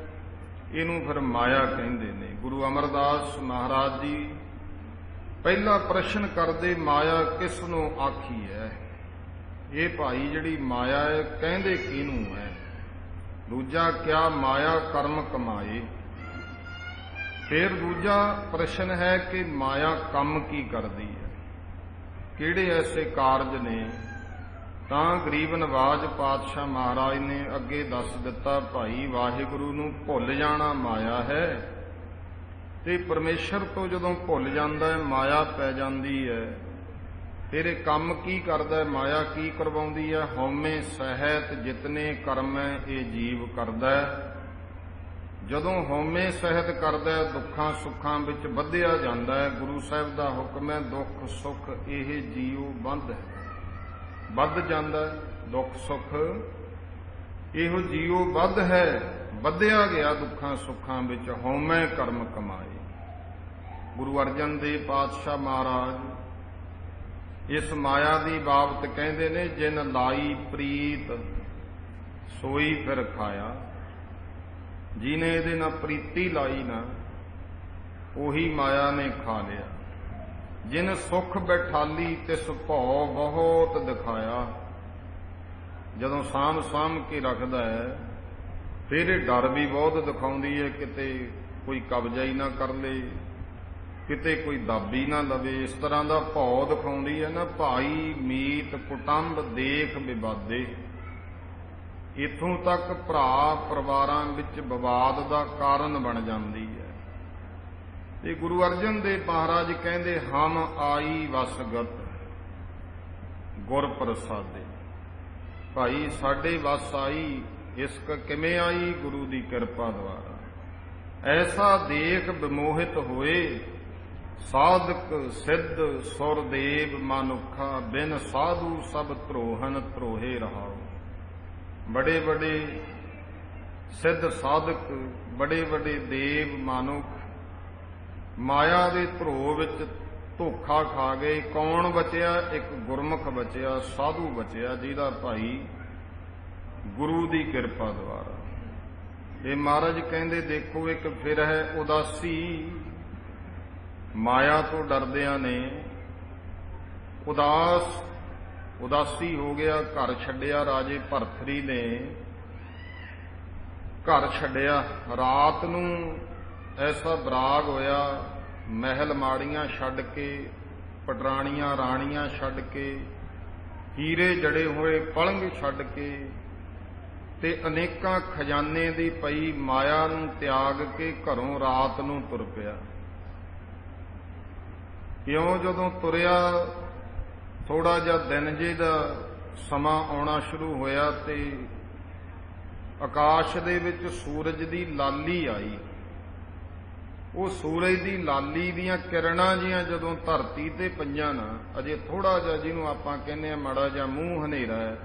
ਇਹਨੂੰ ਫਿਰ ਮਾਇਆ ਕਹਿੰਦੇ ਨੇ। ਗੁਰੂ ਅਮਰਦਾਸ ਮਹਾਰਾਜ ਜੀ ਪਹਿਲਾ ਪ੍ਰਸ਼ਨ ਕਰਦੇ, ਮਾਇਆ ਕਿਸ ਨੂੰ ਆਖੀ ਹੈ? ਇਹ ਭਾਈ ਜਿਹੜੀ ਮਾਇਆ ਹੈ ਕਹਿੰਦੇ ਕਿਹਨੂੰ ਹੈ? ਦੂਜਾ, ਕਿਆ ਮਾਇਆ ਕਰਮ ਕਮਾਏ। ਫਿਰ ਦੂਜਾ ਪ੍ਰਸ਼ਨ ਹੈ ਕਿ ਮਾਇਆ ਕੰਮ ਕੀ ਕਰਦੀ ਹੈ, ਕਿਹੜੇ ਐਸੇ ਕਾਰਜ ਨੇ? ਤਾਂ ਗਰੀਬ ਨਵਾਜ ਪਾਤਸ਼ਾਹ ਮਹਾਰਾਜ ਨੇ ਅੱਗੇ ਦੱਸ ਦਿੱਤਾ, ਭਾਈ ਵਾਹਿਗੁਰੂ ਨੂੰ ਭੁੱਲ ਜਾਣਾ ਮਾਇਆ ਹੈ। ਤੇ ਪਰਮੇਸ਼ਰ ਤੋਂ ਜਦੋਂ ਭੁੱਲ ਜਾਂਦਾ ਹੈ, ਮਾਇਆ ਪੈ ਜਾਂਦੀ ਹੈ। ਫਿਰ ਇਹ ਕੰਮ ਕੀ ਕਰਦਾ ਹੈ, ਮਾਇਆ ਕੀ ਕਰਵਾਉਂਦੀ ਹੈ? ਹਉਮੈ ਸਹਿਤ ਜਿਤਨੇ ਕਰਮ ਹੈ ਇਹ ਜੀਵ ਕਰਦਾ ਹੈ। ਜਦੋਂ ਹਉਮੈ ਸਹਿਤ ਕਰਦਾ ਹੈ, ਦੁੱਖਾਂ ਸੁੱਖਾਂ ਵਿੱਚ ਵਧਿਆ ਜਾਂਦਾ ਹੈ। ਗੁਰੂ ਸਾਹਿਬ ਦਾ ਹੁਕਮ ਹੈ, ਦੁੱਖ ਸੁੱਖ ਇਹ ਜੀਉ ਬੰਧ ਹੈ, ਵੱਧ ਜਾਂਦਾ ਹੈ। ਦੁੱਖ ਸੁੱਖ ਇਹੋ ਜੀਉ ਵੱਧ ਹੈ, ਵਧਿਆ ਗਿਆ ਦੁੱਖਾਂ ਸੁੱਖਾਂ ਵਿੱਚ, ਹਉਮੈ ਕਰਮ ਕਮਾਏ। ਗੁਰੂ ਅਰਜਨ ਦੇਵ ਪਾਤਸ਼ਾਹ ਮਹਾਰਾਜ ਇਸ ਮਾਇਆ ਦੀ ਬਾਬਤ ਕਹਿੰਦੇ ਨੇ, ਜਿਨ ਲਾਈ ਪ੍ਰੀਤ ਸੋਈ ਫਿਰ ਖਾਇਆ। ਜਿਹਨੇ ਇਹਦੇ ਨਾਲ ਪ੍ਰੀਤੀ ਲਾਈ ਨਾ, ਉਹੀ ਮਾਇਆ ਨੇ ਖਾ ਲਿਆ। ਜਿਨ ਸੁਖ ਬੈਠਾਲੀ ਤਿਸ ਭਉ ਬਹੁਤ ਦਿਖਾਇਆ। ਜਦੋਂ ਸਾਂਭ ਕੇ ਰੱਖਦਾ ਹੈ, ਫਿਰ ਇਹ ਡਰ ਵੀ ਬਹੁਤ ਦਿਖਾਉਂਦੀ ਹੈ, ਕਿਤੇ ਕੋਈ ਕਬਜ਼ਾ ਹੀ ਨਾ ਕਰ ਲੇ, ਕਿਤੇ ਕੋਈ ਦਾਬੀ ਨਾ ਲਵੇ। ਇਸ ਤਰ੍ਹਾਂ ਦਾ ਭਉ ਦਿਖਾਉਂਦੀ ਹੈ ਨਾ। ਭਾਈ ਮੀਤ ਕੁਟੰਬ ਦੇਖ ਵਿਵਾਦੇ। ਇੱਥੋਂ ਤੱਕ ਭਰਾ ਪਰਿਵਾਰਾਂ ਵਿੱਚ ਵਿਵਾਦ ਦਾ ਕਾਰਨ ਬਣ ਜਾਂਦੀ ਹੈ। ਤੇ ਗੁਰੂ ਅਰਜਨ ਦੇਵ ਮਹਾਰਾਜ ਕਹਿੰਦੇ, ਹਮ ਆਈ ਵਸਗਤ ਗੁਰ ਪ੍ਰਸਾਦੇ। ਭਾਈ ਸਾਡੇ ਵਸ ਆਈ, ਇਸਕ ਕਿਵੇਂ ਆਈ ਗੁਰੂ ਦੀ ਕਿਰਪਾ ਦੁਆਰਾ। ਐਸਾ ਦੇਖ ਬਿਮੋਹਿਤ ਹੋਏ, ਸਾਧਕ ਸਿੱਧ ਸੁਰਦੇਵ ਮਨੁੱਖਾ, ਬਿਨ ਸਾਧੂ ਸਭ ਧਰੋਹਨ ਧਰੋਹੇ ਰਹਾਓ। ਬੜੇ ਬੜੇ ਸਿੱਧ ਸਾਧਕ, ਬੜੇ ਬੜੇ ਦੇਵ ਮਨੁੱਖ ਮਾਇਆ ਦੇ ਧਰੋ ਵਿੱਚ ਧੋਖਾ ਖਾ ਗਏ। ਕੌਣ ਬਚਿਆ? ਇੱਕ ਗੁਰਮੁਖ ਬਚਿਆ, ਸਾਧੂ ਬਚਿਆ, ਜਿਹਦਾ ਭਾਈ ਗੁਰੂ ਦੀ ਕਿਰਪਾ ਦੁਆਰਾ। ਇਹ ਮਹਾਰਾਜ ਕਹਿੰਦੇ ਦੇਖੋ ਇੱਕ ਫਿਰ ਹੈ ਉਦਾਸੀ। ਮਾਇਆ ਤੋਂ ਡਰਦਿਆਂ ਨੇ ਉਦਾਸੀ ਹੋ ਗਿਆ, ਘਰ ਛੱਡਿਆ। ਰਾਜੇ ਭਰਥਰੀ ਨੇ ਘਰ ਛੱਡਿਆ। ਰਾਤ ਨੂੰ ਐਸਾ ਬਰਾਗ ਹੋਇਆ, ਮਹਿਲ ਮਾੜੀਆਂ ਛੱਡ ਕੇ, ਪਟਰਾਣੀਆਂ ਰਾਣੀਆਂ ਛੱਡ ਕੇ, ਹੀਰੇ ਜੜੇ ਹੋਏ ਪਲੰਘ ਛੱਡ ਕੇ, ਤੇ ਅਨੇਕਾਂ ਖਜ਼ਾਨੇ ਦੀ ਪਈ ਮਾਇਆ ਨੂੰ ਤਿਆਗ ਕੇ ਘਰੋਂ ਰਾਤ ਨੂੰ ਤੁਰ ਪਿਆ। ਕਿਉਂ? ਜਦੋਂ ਤੁਰਿਆ ਥੋੜਾ ਜਿਹਾ ਦਿਨ ਜੇ ਦਾ ਸਮਾਂ ਆਉਣਾ ਸ਼ੁਰੂ ਹੋਇਆ ਤੇ ਆਕਾਸ਼ ਦੇ ਵਿੱਚ ਸੂਰਜ ਦੀ ਲਾਲੀ ਆਈ। ਉਹ ਸੂਰਜ ਦੀ ਲਾਲੀ ਦੀਆਂ ਕਿਰਨਾਂ ਜੀਆਂ ਜਦੋਂ ਧਰਤੀ ਤੇ ਪਈਆਂ ਨਾ, ਅਜੇ ਥੋੜਾ ਜਿਹਾ ਜਿਹਨੂੰ ਆਪਾਂ ਕਹਿੰਦੇ ਆ ਮਾੜਾ ਜਿਹਾ ਮੂੰਹ ਹਨੇਰਾ ਹੈ,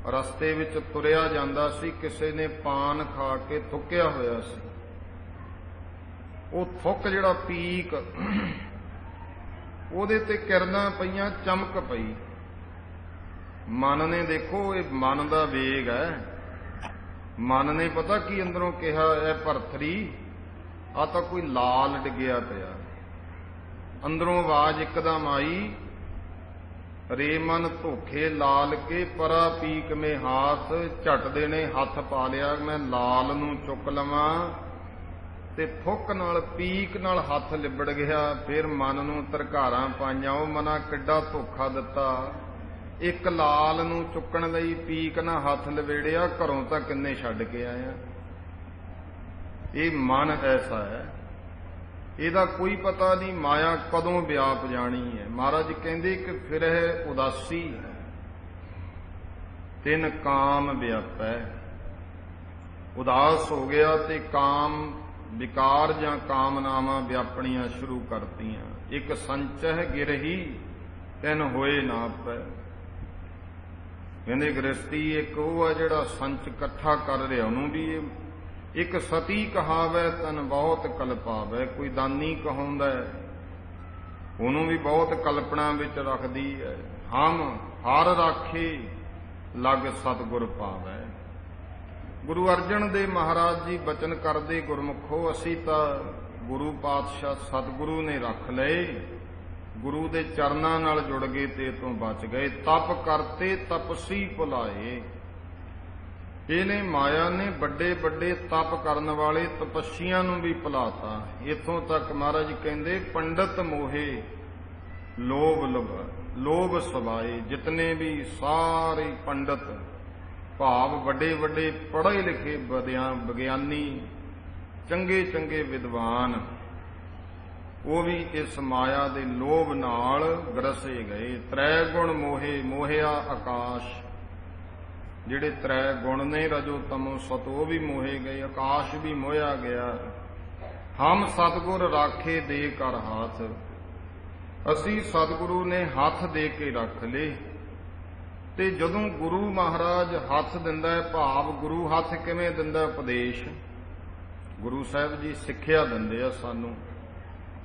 ਰਸਤੇ ਵਿੱਚ ਤੁਰਿਆ ਜਾਂਦਾ ਸੀ, ਕਿਸੇ ਨੇ ਪਾਨ ਖਾ ਕੇ ਥੁੱਕਿਆ ਹੋਇਆ ਸੀ। ਉਹ ਥੁੱਕ ਜਿਹੜਾ ਪੀਕ, ਉਹਦੇ ਤੇ ਕਿਰਨਾਂ ਪਈਆਂ, ਚਮਕ ਪਈ। ਮਨ ਨੇ ਦੇਖੋ, ਇਹ ਮਨ ਦਾ ਵੇਗ ਹੈ। ਮਨ ਨੇ ਪਤਾ ਕੀ ਅੰਦਰੋਂ ਕਿਹਾ, ਇਹ ਭਰਥਰੀ ਆ ਤਾਂ ਕੋਈ ਲਾਲ ਡਿੱਗਿਆ ਪਿਆ। ਅੰਦਰੋਂ ਆਵਾਜ਼ ਇੱਕਦਮ ਆਈ, ਰੇ ਮਨ ਧੋਖੇ ਲਾਲ ਕੇ ਪਰਾ ਪੀਕ ਮੇ ਹਾਥ। ਝਟ ਦੇਣੇ ਹੱਥ ਪਾ ਲਿਆ, ਮੈਂ ਲਾਲ ਨੂੰ ਚੁੱਕ ਲਵਾਂ, ਤੇ ਥੁੱਕ ਨਾਲ ਪੀਕ ਨਾਲ ਹੱਥ ਲਿਬੜ ਗਿਆ। ਫਿਰ ਮਨ ਨੂੰ ਧਰਕਾਰਾਂ ਪਾਈਆਂ, ਉਹ ਮਨਾ ਕਿੱਡਾ ਧੋਖਾ ਦਿੱਤਾ। ਇੱਕ ਲਾਲ ਨੂੰ ਚੁੱਕਣ ਲਈ ਪੀਕ ਨਾਲ ਹੱਥ ਲਵੇੜਿਆ, ਘਰੋਂ ਤਾਂ ਕਿੰਨੇ ਛੱਡ ਕੇ ਆਇਆ। ਇਹ ਮਨ ਐਸਾ ਹੈ, ਇਹਦਾ ਕੋਈ ਪਤਾ ਨਹੀਂ ਮਾਇਆ ਕਦੋਂ ਵਿਆਪ ਜਾਣੀ ਹੈ। ਮਹਾਰਾਜ ਕਹਿੰਦੇ ਕਿ ਫਿਰ ਹੈ ਉਦਾਸੀ, ਤਿੰਨ ਕਾਮ ਵਿਆਪੈ। ਉਦਾਸ ਹੋ ਗਿਆ ਤੇ ਕਾਮ ਵਿਕਾਰ ਜਾਂ ਕਾਮਨਾਵਾਂ ਵਿਆਪਣੀਆਂ ਸ਼ੁਰੂ ਕਰਤੀਆਂ। ਇੱਕ ਸੰਚਹਿ ਗਿਰਹੀ ਤਿੰਨ ਹੋਏ ਨਾ ਪੈ। ਕਹਿੰਦੇ ਗ੍ਰਸਤੀ ਇੱਕ ਉਹ ਹੈ ਜਿਹੜਾ ਸੰਚ ਇਕੱਠਾ ਕਰ ਰਿਹਾ, ਉਹਨੂੰ ਵੀ ਇੱਕ ਸਤੀ ਕਹਾਵੈ ਤਨ ਬਹੁਤ ਕਲਪਾਵੈ। ਕੋਈ ਦਾਨੀ ਕਹਾਉਂਦਾ, ਉਹਨੂੰ ਵੀ ਬਹੁਤ ਕਲਪਨਾ ਵਿੱਚ ਰੱਖਦੀ ਹੈ। ਹਮ ਹਰ ਰਾਖੇ ਲਗ ਸਤਿਗੁਰ ਪਾਵੈ। ਗੁਰੂ ਅਰਜਨ ਦੇਵ ਮਹਾਰਾਜ ਜੀ ਬਚਨ ਕਰਦੇ, ਗੁਰਮੁਖੋ ਅਸੀਂ ਤਾਂ ਗੁਰੂ ਪਾਤਸ਼ਾਹ ਸਤਿਗੁਰੂ ਨੇ ਰੱਖ ਲਏ, ਗੁਰੂ ਦੇ ਚਰਨਾਂ ਨਾਲ ਜੁੜ ਗਏ ਤੇ ਤੋਂ ਬਚ ਗਏ। ਤਪ ਕਰਤੇ ਤਪਸੀ ਭੁਲਾਏ। ਇਹਨੇ ਮਾਇਆ ਨੇ ਵੱਡੇ ਵੱਡੇ ਤਪ ਕਰਨ ਵਾਲੇ ਤਪੱਸੀਆਂ ਨੂੰ ਵੀ ਭੁਲਾਤਾ। ਇੱਥੋਂ ਤੱਕ ਮਹਾਰਾਜ ਕਹਿੰਦੇ ਪੰਡਤ ਮੋਹੇ ਲੋਭ ਸਵਾਏ। ਜਿਤਨੇ ਵੀ ਸਾਰੇ ਪੰਡਤ ਭਾਵ ਵੱਡੇ ਵੱਡੇ ਪੜ੍ਹੇ ਲਿਖੇ ਵਿਗਿਆਨੀ, ਚੰਗੇ ਚੰਗੇ ਵਿਦਵਾਨ, ਉਹ ਵੀ ਇਸ ਮਾਇਆ ਦੇ ਲੋਭ ਨਾਲ ਗਰਸੇ ਗਏ। ਤ੍ਰੈ ਗੁਣ ਮੋਹੇ ਮੋਹਿਆ ਆਕਾਸ਼। ਜਿਹੜੇ ਤ੍ਰੈ ਗੁਣ ਨੇ ਰਜੋ ਤਮੋ ਸਤੋ, ਉਹ ਵੀ ਮੋਹੇ ਗਏ, ਆਕਾਸ਼ ਵੀ ਮੋਹਿਆ ਗਿਆ। ਹਮ ਸਤਿਗੁਰ ਰਾਖੇ ਦੇ ਕਰ ਹੱਥ। ਅਸੀਂ ਸਤਿਗੁਰੂ ਨੇ ਹੱਥ ਦੇ ਕੇ ਰੱਖ ਲਏ। ਤੇ ਜਦੋਂ ਗੁਰੂ ਮਹਾਰਾਜ ਹੱਥ ਦਿੰਦਾ ਹੈ, ਭਾਵ ਗੁਰੂ ਹੱਥ ਕਿਵੇਂ ਦਿੰਦਾ? ਉਪਦੇਸ਼। ਗੁਰੂ ਸਾਹਿਬ ਜੀ ਸਿੱਖਿਆ ਦਿੰਦੇ ਆ ਸਾਨੂੰ,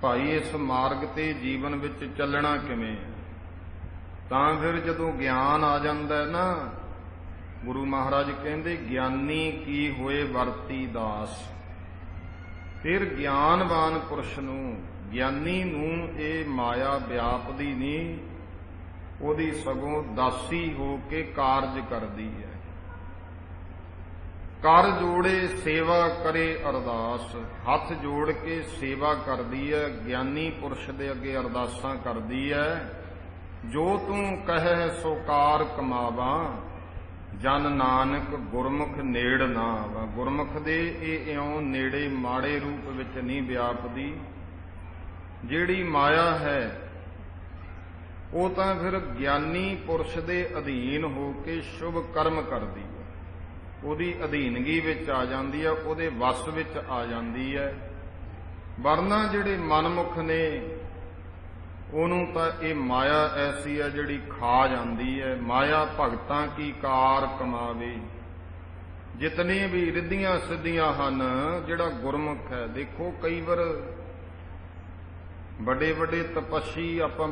ਭਾਈ ਇਸ ਮਾਰਗ ਤੇ ਜੀਵਨ ਵਿੱਚ ਚੱਲਣਾ ਕਿਵੇਂ। ਤਾਂ ਫਿਰ ਜਦੋਂ ਗਿਆਨ ਆ ਜਾਂਦਾ ਨਾ, ਗੁਰੂ ਮਹਾਰਾਜ ਕਹਿੰਦੇ ਗਿਆਨੀ ਕੀ ਹੋਏ ਵਰਤੀ ਦਾਸ। ਫਿਰ ਗਿਆਨਵਾਨ ਪੁਰਸ਼ ਨੂੰ, ਗਿਆਨੀ ਨੂੰ ਇਹ ਮਾਇਆ ਵਿਆਪਦੀ ਨਹੀਂ, ਉਹਦੀ ਸਗੋਂ ਦਾਸੀ ਹੋ ਕੇ ਕਾਰਜ ਕਰਦੀ ਹੈ। ਕਰ ਜੋੜੇ ਸੇਵਾ ਕਰੇ ਅਰਦਾਸ। ਹੱਥ ਜੋੜ ਕੇ ਸੇਵਾ ਕਰਦੀ ਹੈ, ਗਿਆਨੀ ਪੁਰਸ਼ ਦੇ ਅੱਗੇ ਅਰਦਾਸਾਂ ਕਰਦੀ ਹੈ। ਜੋ ਤੂੰ ਕਹੈ ਸੋ ਕਾਰ ਕਮਾਵਾਂ, ਜਨ ਨਾਨਕ ਗੁਰਮੁਖ ਨੇੜ ਨਾ ਆਵਾ। ਗੁਰਮੁਖ ਦੇ ਇਹ ਇਉਂ ਨੇੜੇ ਮਾੜੇ ਰੂਪ ਵਿੱਚ ਨਹੀਂ ਵਿਆਪਦੀ। ਜਿਹੜੀ ਮਾਇਆ ਹੈ ਉਹ ਤਾਂ ਫਿਰ ਗਿਆਨੀ ਪੁਰਸ਼ ਦੇ ਅਧੀਨ ਹੋ ਕੇ ਸ਼ੁਭ ਕਰਮ ਕਰਦੀ ਹੈ, ਉਹਦੀ ਅਧੀਨਗੀ ਵਿੱਚ ਆ ਜਾਂਦੀ ਹੈ, ਉਹਦੇ ਵਸ ਵਿੱਚ ਆ ਜਾਂਦੀ ਹੈ। ਵਰਨਾ ਜਿਹੜੇ ਮਨਮੁਖ ਨੇ ਉਹਨੂੰ ਤਾਂ ਇਹ ਮਾਇਆ ਐਸੀ ਹੈ ਜਿਹੜੀ ਖਾ ਜਾਂਦੀ ਹੈ। ਮਾਇਆ ਭਗਤਾਂ ਕੀ ਕਾਰ ਕਮਾਵੇ। ਜਿਤਨੇ ਵੀ ਰਿੱਧੀਆਂ ਸਿੱਧੀਆਂ ਹਨ, ਜਿਹੜਾ ਗੁਰਮੁਖ ਹੈ, ਦੇਖੋ ਕਈ ਵਾਰ ਵੱਡੇ ਵੱਡੇ ਤਪੱਸੀ, ਆਪਾਂ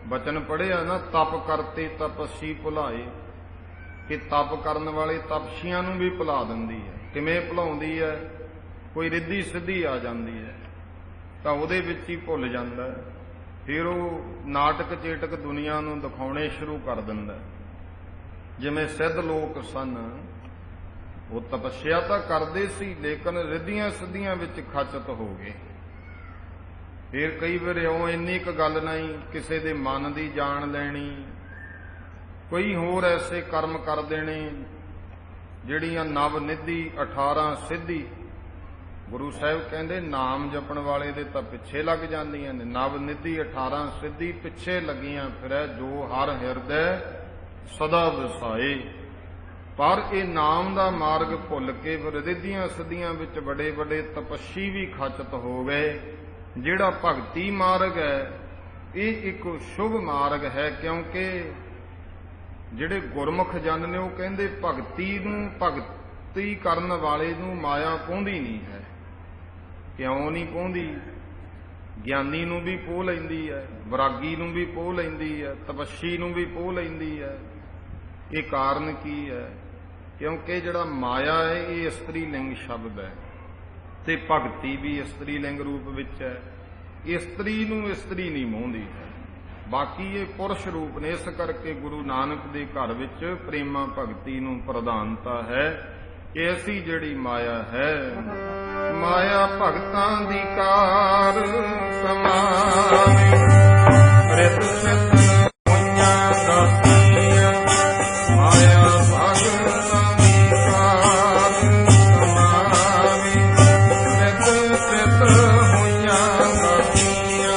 ਬਚਨ ਪੜ੍ਹਿਆ ਨਾ, ਤਪ ਕਰਤੇ ਤਪੱਸੀ ਭੁਲਾਏ, ਕਿ ਤਪ ਕਰਨ ਵਾਲੇ ਤਪਸੀਆਂ ਨੂੰ ਵੀ ਭੁਲਾ ਦਿੰਦੀ ਹੈ। ਕਿਵੇਂ ਭੁਲਾਉਂਦੀ ਹੈ? ਕੋਈ ਰਿੱਧੀ ਸਿੱਧੀ ਆ ਜਾਂਦੀ ਹੈ ਤਾਂ ਉਹਦੇ ਵਿੱਚ ਹੀ ਭੁੱਲ ਜਾਂਦਾ ਹੈ, ਫਿਰ ਉਹ ਨਾਟਕ ਚੇਟਕ ਦੁਨੀਆ ਨੂੰ ਦਿਖਾਉਣੇ ਸ਼ੁਰੂ ਕਰ ਦਿੰਦਾ। ਜਿਵੇਂ ਸਿੱਧ ਲੋਕ ਸਨ, ਉਹ ਤਪੱਸਿਆ ਤਾਂ ਕਰਦੇ ਸੀ, ਲੇਕਿਨ ਰਿੱਧੀਆਂ ਸਿੱਧੀਆਂ ਵਿੱਚ ਖਚਤ ਹੋ ਗਏ। ਫਿਰ ਕਈ ਵਾਰ ਇਉਂ ਇੰਨੀ ਕੁ ਗੱਲ ਨਹੀਂ, ਕਿਸੇ ਦੇ ਮਨ ਦੀ ਜਾਣ ਲੈਣੀ, ਕੋਈ ਹੋਰ ਐਸੇ ਕਰਮ ਕਰ ਦੇਣੇ ਜਿਹੜੀਆਂ ਨਵ ਨਿਧੀ 18 ਸਿੱਧੀ। ਗੁਰੂ ਸਾਹਿਬ ਕਹਿੰਦੇ ਨਾਮ ਜਪਣ ਵਾਲੇ ਦੇ ਤਾਂ ਪਿੱਛੇ ਲੱਗ ਜਾਂਦੀਆਂ ਨੇ। ਨਵ ਨਿਧੀ 18 ਸਿੱਧੀ ਪਿੱਛੇ ਲੱਗੀਆਂ ਫਿਰੈ, ਜੋ ਹਰ ਹਿਰਦੈ ਸਦਾ ਵਸਾਏ। ਪਰ ਇਹ ਨਾਮ ਦਾ ਮਾਰਗ ਭੁੱਲ ਕੇ ਫਿਰ ਰਿੱਧੀਆਂ ਸਿੱਧੀਆਂ ਵਿੱਚ ਵੱਡੇ ਵੱਡੇ ਤਪੱਸੀ ਵੀ ਖਚਤ ਹੋ ਗਏ। ਜਿਹੜਾ ਭਗਤੀ ਮਾਰਗ ਹੈ, ਇਹ ਇੱਕ ਸ਼ੁਭ ਮਾਰਗ ਹੈ, ਕਿਉਂਕਿ ਜਿਹੜੇ ਗੁਰਮੁਖ ਜਨ ਨੇ ਉਹ ਕਹਿੰਦੇ ਭਗਤੀ ਕਰਨ ਵਾਲੇ ਨੂੰ ਮਾਇਆ ਪਾਉਂਦੀ ਨਹੀਂ ਹੈ। ਕਿਉਂ ਨਹੀਂ ਪਾਉਂਦੀ? ਗਿਆਨੀ ਨੂੰ ਵੀ ਪੋਹ ਲੈਂਦੀ ਹੈ, ਵਿਰਾਗੀ ਨੂੰ ਵੀ ਪੋਹ ਲੈਂਦੀ ਹੈ, ਤਪੱਸੀ ਨੂੰ ਵੀ ਪੋਹ ਲੈਂਦੀ ਹੈ। ਇਹ ਕਾਰਨ ਕੀ ਹੈ? ਕਿਉਂਕਿ ਜਿਹੜਾ ਮਾਇਆ ਹੈ ਇਹ ਇਸਤਰੀ ਲਿੰਗ ਸ਼ਬਦ ਹੈ ਤੇ ਭਗਤੀ ਵੀ ਇਸਤਰੀ ਲਿੰਗ ਰੂਪ ਵਿੱਚ ਹੈ। ਇਸਤਰੀ ਨੂੰ ਇਸਤਰੀ ਨਹੀਂ ਮੋਹਦੀ ਹੈ, ਬਾਕੀ ਇਹ ਪੁਰਸ਼ ਰੂਪ ਨੇ। ਇਸ ਕਰਕੇ ਗੁਰੂ ਨਾਨਕ ਦੇ ਘਰ ਵਿੱਚ ਪ੍ਰੇਮਾ ਭਗਤੀ ਨੂੰ ਪ੍ਰਧਾਨਤਾ ਹੈ। ਐਸੀ ਜਿਹੜੀ ਮਾਇਆ ਹੈ, ਮਾਇਆ ਭਗਤਾਂ ਦੀ ਕਾਰ ਸਮਾਵੇ। ਰਿਤ ਸਿਤ ਹੋਈਆਂ ਦਾਸੀਆਂ, ਮਾਇਆ ਭਗਤਾਂ ਦੀ ਕਾਰ ਸਮਾਵੇ। ਰਿਤ ਸਿਤ ਹੋਈਆਂ ਦਾਸੀਆਂ,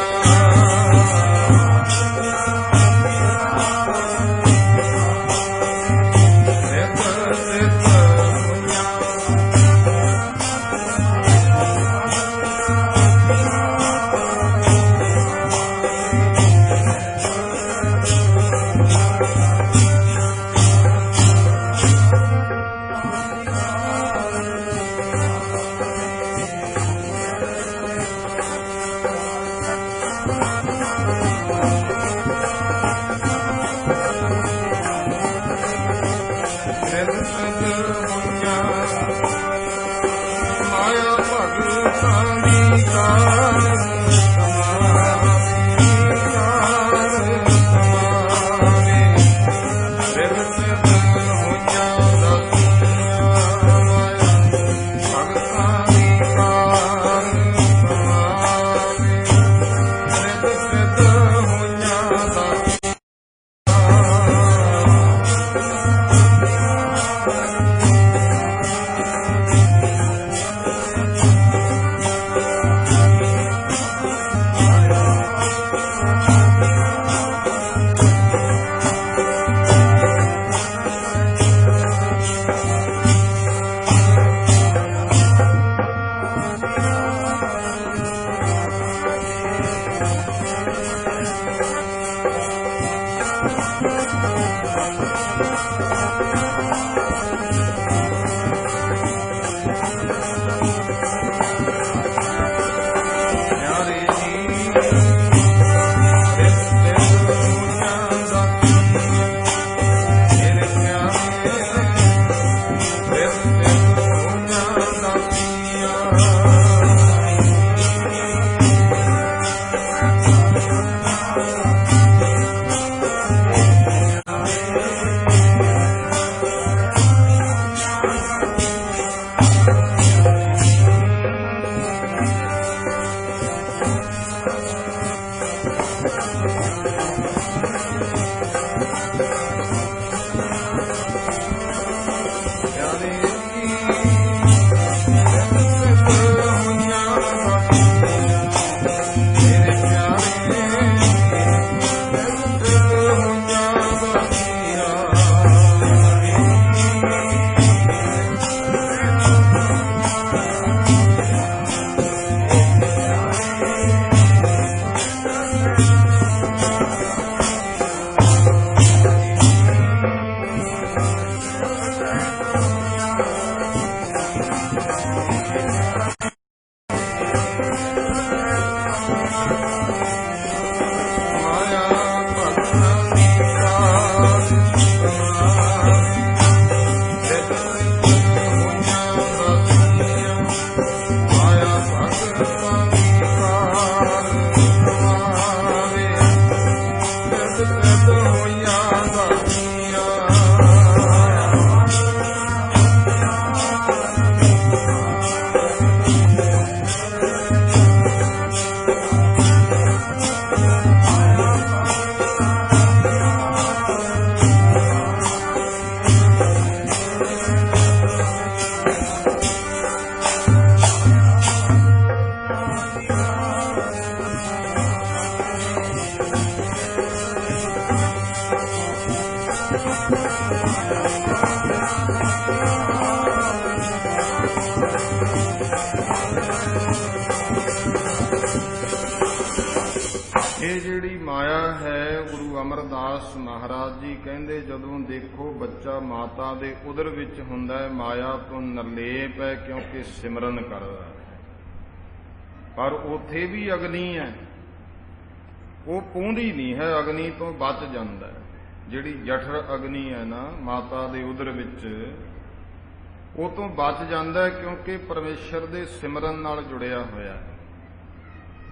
ਦਾਸ ਮਹਾਰਾਜ ਜੀ ਕਹਿੰਦੇ ਜਦੋਂ ਦੇਖੋ ਬੱਚਾ ਮਾਤਾ ਦੇ ਉਦਰ ਵਿੱਚ ਹੁੰਦਾ ਹੈ, ਮਾਇਆ ਤੋਂ ਨਿਰਲੇਪ ਹੈ ਕਿਉਂਕਿ ਸਿਮਰਨ ਕਰਦਾ ਹੈ, ਪਰ ਉਥੇ ਵੀ ਅਗਨੀ ਹੈ, ਉਹ ਪੂੰਦੀ ਨਹੀਂ ਹੈ, ਅਗਨੀ ਤੋਂ ਬਚ ਜਾਂਦਾ ਹੈ। ਜਿਹੜੀ ਜਠਰ ਅਗਨੀ ਹੈ ਨਾ ਮਾਤਾ ਦੇ ਉਦਰ ਵਿੱਚ, ਉਹ ਤੋਂ ਬਚ ਜਾਂਦਾ ਹੈ ਕਿਉਂਕਿ ਪਰਮੇਸ਼ਰ ਦੇ ਸਿਮਰਨ ਨਾਲ ਜੁੜਿਆ ਹੋਇਆ ਹੈ।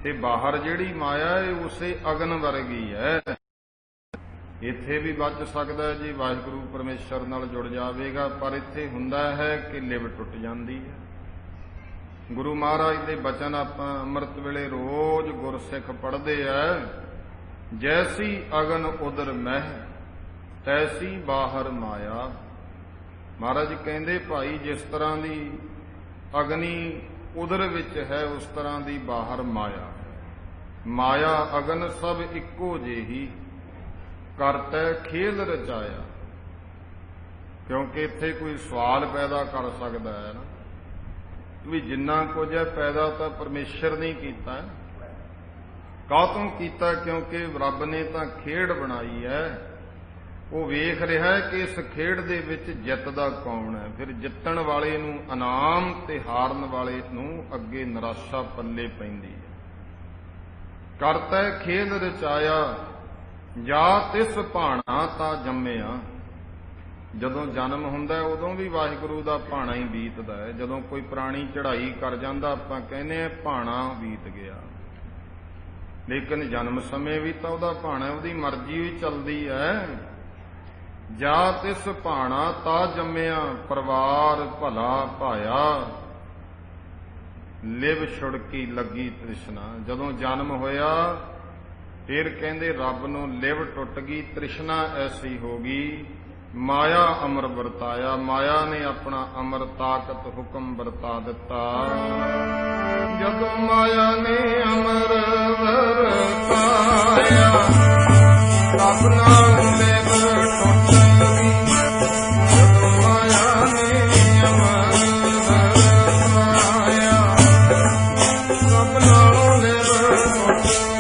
ਤੇ ਬਾਹਰ ਜਿਹੜੀ ਮਾਇਆ ਹੈ ਉਸੇ ਅਗਨ ਵਰਗੀ ਹੈ, ਇੱਥੇ ਵੀ ਬਚ ਸਕਦਾ ਹੈ ਜੇ ਵਾਹਿਗੁਰੂ ਪਰਮੇਸ਼ਰ ਨਾਲ ਜੁੜ ਜਾਵੇਗਾ, ਪਰ ਇੱਥੇ ਹੁੰਦਾ ਹੈ ਕਿ ਲਿਵ ਟੁੱਟ ਜਾਂਦੀ ਹੈ। ਗੁਰੂ ਮਹਾਰਾਜ ਦੇ ਬਚਨ ਆਪਾਂ ਅੰਮ੍ਰਿਤ ਵੇਲੇ ਰੋਜ਼ ਗੁਰਸਿੱਖ ਪੜ੍ਹਦੇ ਐ, ਜੈਸੀ ਅਗਨ ਉਦਰ ਮਹਿ ਤੈਸੀ ਬਾਹਰ ਮਾਇਆ। ਮਹਾਰਾਜ ਕਹਿੰਦੇ ਭਾਈ ਜਿਸ ਤਰ੍ਹਾਂ ਦੀ ਅਗਨੀ ਉਦਰ ਵਿੱਚ ਹੈ ਉਸ ਤਰ੍ਹਾਂ ਦੀ ਬਾਹਰ ਮਾਇਆ ਹੈ। ਮਾਇਆ ਅਗਨ ਸਭ ਇੱਕੋ ਜਿਹੀ ਕਰਤੈ ਖੇਲ ਰਚਾਇਆ। ਕਿਉਂਕਿ ਇੱਥੇ ਕੋਈ ਸਵਾਲ ਪੈਦਾ ਕਰ ਸਕਦਾ ਹੈ ਨਾ ਵੀ ਜਿੰਨਾ ਕੁਝ ਹੈ ਪੈਦਾ ਤਾਂ ਪਰਮੇਸ਼ਰ ਨੇ ਕੀਤਾ, ਕਾਹਤੋਂ ਕੀਤਾ? ਕਿਉਂਕਿ ਰੱਬ ਨੇ ਤਾਂ ਖੇਡ ਬਣਾਈ ਹੈ, ਉਹ ਵੇਖ ਰਿਹਾ ਹੈ ਕਿ ਇਸ ਖੇਡ ਦੇ ਵਿੱਚ ਜਿੱਤਦਾ ਕੌਣ ਹੈ। ਫਿਰ ਜਿੱਤਣ ਵਾਲੇ ਨੂੰ ਇਨਾਮ ਤੇ ਹਾਰਨ ਵਾਲੇ ਨੂੰ ਅੱਗੇ ਨਿਰਾਸ਼ਾ ਪੱਲੇ ਪੈਂਦੀ ਹੈ। ਕਰਤੈ ਖੇਲ ਰਚਾਇਆ ਜਾ ਤਿਸ ਭਾਣਾ ਤਾਂ ਜੰਮਿਆ। ਜਦੋਂ ਜਨਮ ਹੁੰਦਾ ਉਦੋਂ ਵੀ ਵਾਹਿਗੁਰੂ ਦਾ ਭਾਣਾ ਹੀ ਬੀਤਦਾ ਹੈ। ਜਦੋਂ ਕੋਈ ਪ੍ਰਾਣੀ ਚੜ੍ਹਾਈ ਕਰ ਜਾਂਦਾ ਆਪਾਂ ਕਹਿੰਦੇ ਆ ਭਾਣਾ ਬੀਤ ਗਿਆ, ਲੇਕਿਨ ਜਨਮ ਸਮੇਂ ਵੀ ਤਾਂ ਉਹਦਾ ਭਾਣਾ, ਉਹਦੀ ਮਰਜ਼ੀ ਵੀ ਚੱਲਦੀ ਹੈ। ਜਾ ਤਿਸ ਭਾਣਾ ਤਾ ਜੰਮਿਆ ਪਰਿਵਾਰ ਭਲਾ ਭਾਇਆ, ਲਿਵ ਛੁੜਕੀ ਲੱਗੀ ਤ੍ਰਿਸ਼ਨਾ। ਜਦੋਂ ਜਨਮ ਹੋਇਆ ਫਿਰ ਕਹਿੰਦੇ ਰੱਬ ਨੂੰ ਲਿਵ ਟੁੱਟ ਗਈ, ਤ੍ਰਿਸ਼ਨਾ ਐਸੀ ਹੋ ਗਈ, ਮਾਇਆ ਅਮਰ ਵਰਤਾਇਆ। ਮਾਇਆ ਨੇ ਆਪਣਾ ਅਮਰ ਤਾਕਤ ਹੁਕਮ ਵਰਤਾ ਦਿੱਤਾ। ਜਦੋਂ ਮਾਇਆ ਨੇ ਅਮਰ ਵਰਤਾਇਆ ਰੱਬ ਨਾਲ ਲਿਵ ਟੁੱਟ ਗਈ। ਜਦੋਂ ਮਾਇਆ ਨੇ ਅਮਰ ਵਰਤਾਇਆ ਰੱਬ ਨਾਲ ਲਿਵ ਟੁੱਟ ਗਈ।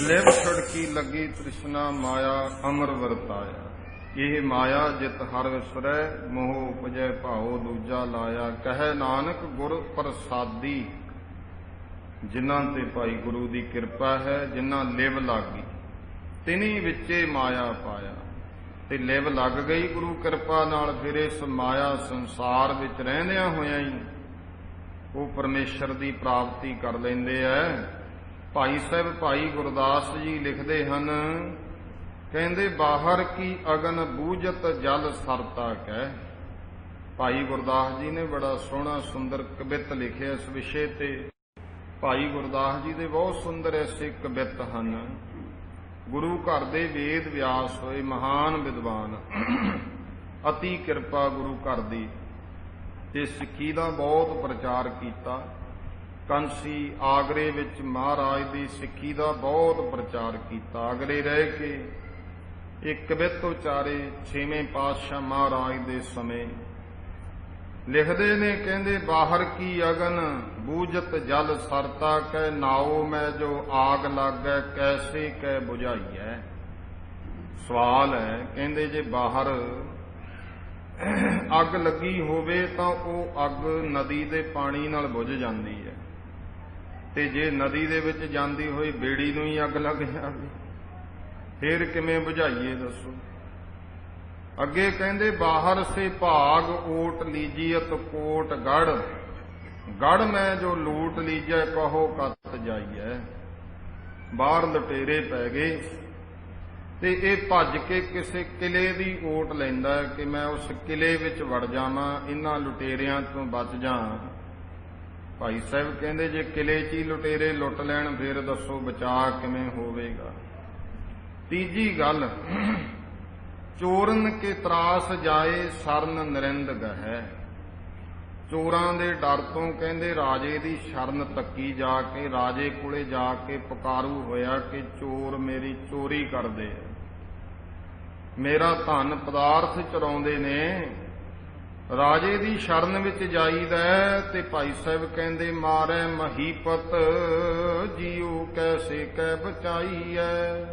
ਲਿਵ ਛੁੜਕੀ ਲੱਗੀ ਤ੍ਰਿਸ਼ਨਾ ਮਾਇਆ ਅਮਰ ਵਰਤਾਇਆ। ਇਹ ਮਾਇਆ ਜਿਤ ਹਰ ਵਿਸਰੈ ਮੋਹ ਉਪਜੈ ਭਾਉ ਦੂਜਾ ਲਾਇਆ। ਕਹੈ ਨਾਨਕ ਗੁਰ ਪ੍ਰਸਾਦੀ। ਜਿਨ੍ਹਾਂ ਤੇ ਭਾਈ ਗੁਰੂ ਦੀ ਕਿਰਪਾ ਹੈ, ਜਿਨ੍ਹਾਂ ਲਿਵ ਲੱਗੀ ਤਿਨੀ ਵਿੱਚੇ ਮਾਇਆ ਪਾਇਆ। ਤੇ ਲਿਵ ਲੱਗ ਗਈ ਗੁਰੂ ਕਿਰਪਾ ਨਾਲ, ਫਿਰ ਇਸ ਮਾਇਆ ਸੰਸਾਰ ਵਿੱਚ ਰਹਿੰਦਿਆਂ ਹੋਇਆਂ ਹੀ ਉਹ ਪਰਮੇਸ਼ਰ ਦੀ ਪ੍ਰਾਪਤੀ ਕਰ ਲੈਂਦੇ ਐ। ਭਾਈ ਸਾਹਿਬ ਭਾਈ ਗੁਰਦਾਸ ਜੀ ਲਿਖਦੇ ਹਨ, ਕਹਿੰਦੇ ਬਾਹਰ ਕੀ ਅਗਨ ਬੂਝਤ ਜਲ ਸਰਤਾ ਕਹਿ। ਭਾਈ ਗੁਰਦਾਸ ਜੀ ਨੇ ਬੜਾ ਸੋਹਣਾ ਸੁੰਦਰ ਕਵਿਤ ਲਿਖਿਆ ਇਸ ਵਿਸ਼ੇ ਤੇ। ਭਾਈ ਗੁਰਦਾਸ ਜੀ ਦੇ ਬਹੁਤ ਸੁੰਦਰ ਐਸੇ ਕਵਿਤ ਹਨ। ਗੁਰੂ ਘਰ ਦੇ ਵੇਦ ਵਿਆਸ ਹੋਏ ਮਹਾਨ ਵਿਦਵਾਨ, ਅਤੀ ਕਿਰਪਾ ਗੁਰੂ ਘਰ ਦੀ, ਤੇ ਸਿੱਖੀ ਦਾ ਬਹੁਤ ਪ੍ਰਚਾਰ ਕੀਤਾ। ਕੰਸੀ ਆਗਰੇ ਵਿੱਚ ਮਹਾਰਾਜ ਦੀ ਸਿੱਖੀ ਦਾ ਬਹੁਤ ਪ੍ਰਚਾਰ ਕੀਤਾ। ਆਗਰੇ ਰਹਿ ਕੇ ਇੱਕ ਕਵਿਤ ਉਚਾਰੇ 6ਵੇਂ ਪਾਤਸ਼ਾਹ ਮਹਾਰਾਜ ਦੇ ਸਮੇਂ। ਲਿਖਦੇ ਨੇ, ਕਹਿੰਦੇ ਬਾਹਰ ਕੀ ਅਗਨ ਬੂਝਤ ਜਲ ਸਰਤਾ ਕਹਿ, ਨਾਉ ਮੈਂ ਜੋ ਆਗ ਲਾਗੈ ਕੈਸੇ ਕਹਿ ਬੁਝਾਈਐ। ਸਵਾਲ ਹੈ, ਕਹਿੰਦੇ ਜੇ ਬਾਹਰ ਅੱਗ ਲੱਗੀ ਹੋਵੇ ਤਾਂ ਉਹ ਅੱਗ ਨਦੀ ਦੇ ਪਾਣੀ ਨਾਲ ਬੁਝ ਜਾਂਦੀ ਹੈ, ਤੇ ਜੇ ਨਦੀ ਦੇ ਵਿੱਚ ਜਾਂਦੀ ਹੋਈ ਬੇੜੀ ਨੂੰ ਹੀ ਅੱਗ ਲੱਗ ਜਾਵੇ ਫਿਰ ਕਿਵੇਂ ਬੁਝਾਈਏ ਦੱਸੋ। ਅੱਗੇ ਕਹਿੰਦੇ ਬਾਹਰ ਸੇ ਭਾਗ ਓਟ ਲੀਜੀਅਤ ਕੋਟ ਗੜ, ਗੜ ਮੈਂ ਜੋ ਲੂਟ ਲੀਜੈ ਕਹੋ ਕਤ ਜਾਈਐ। ਬਾਹਰ ਲੁਟੇਰੇ ਪੈ ਗਏ, ਤੇ ਇਹ ਭੱਜ ਕੇ ਕਿਸੇ ਕਿਲੇ ਦੀ ਓਟ ਲੈਂਦਾ ਕਿ ਮੈਂ ਉਸ ਕਿਲੇ ਵਿੱਚ ਵੜ ਜਾਵਾਂ, ਇਹਨਾਂ ਲੁਟੇਰਿਆਂ ਤੋਂ ਬਚ ਜਾ। ਭਾਈ ਸਾਹਿਬ ਕਹਿੰਦੇ ਜੇ ਕਿਲੇ 'ਚ ਹੀ ਲੁਟੇਰੇ ਲੁੱਟ ਲੈਣ ਫਿਰ ਦੱਸੋ ਬਚਾਅ ਕਿਵੇਂ ਹੋਵੇਗਾ। ਤੀਜੀ ਗੱਲ, ਚੋਰਨ ਕੇ ਤਰਾਸ ਜਾਏ ਸਰਨ ਨਰਿੰਦ ਗਹਿ। ਚੋਰਾਂ ਦੇ ਡਰ ਤੋਂ ਕਹਿੰਦੇ ਰਾਜੇ ਦੀ ਸ਼ਰਨ ਤੱਕੀ ਜਾ ਕੇ, ਰਾਜੇ ਕੋਲੇ ਜਾ ਕੇ ਪੁਕਾਰੂ ਹੋਇਆ ਕਿ ਚੋਰ ਮੇਰੀ ਚੋਰੀ ਕਰਦੇ, ਮੇਰਾ ਧਨ ਪਦਾਰਥ ਚੁਰਾਉਂਦੇ ਨੇ। ਰਾਜੇ ਦੀ ਸ਼ਰਨ ਵਿੱਚ ਜਾਈਦਾ ਤੇ ਭਾਈ ਸਾਹਿਬ ਕਹਿੰਦੇ ਮਾਰੈ ਮਹੀਪਤ ਜੀਉ ਕੈਸੇ ਕੈ ਬਚਾਈਐ।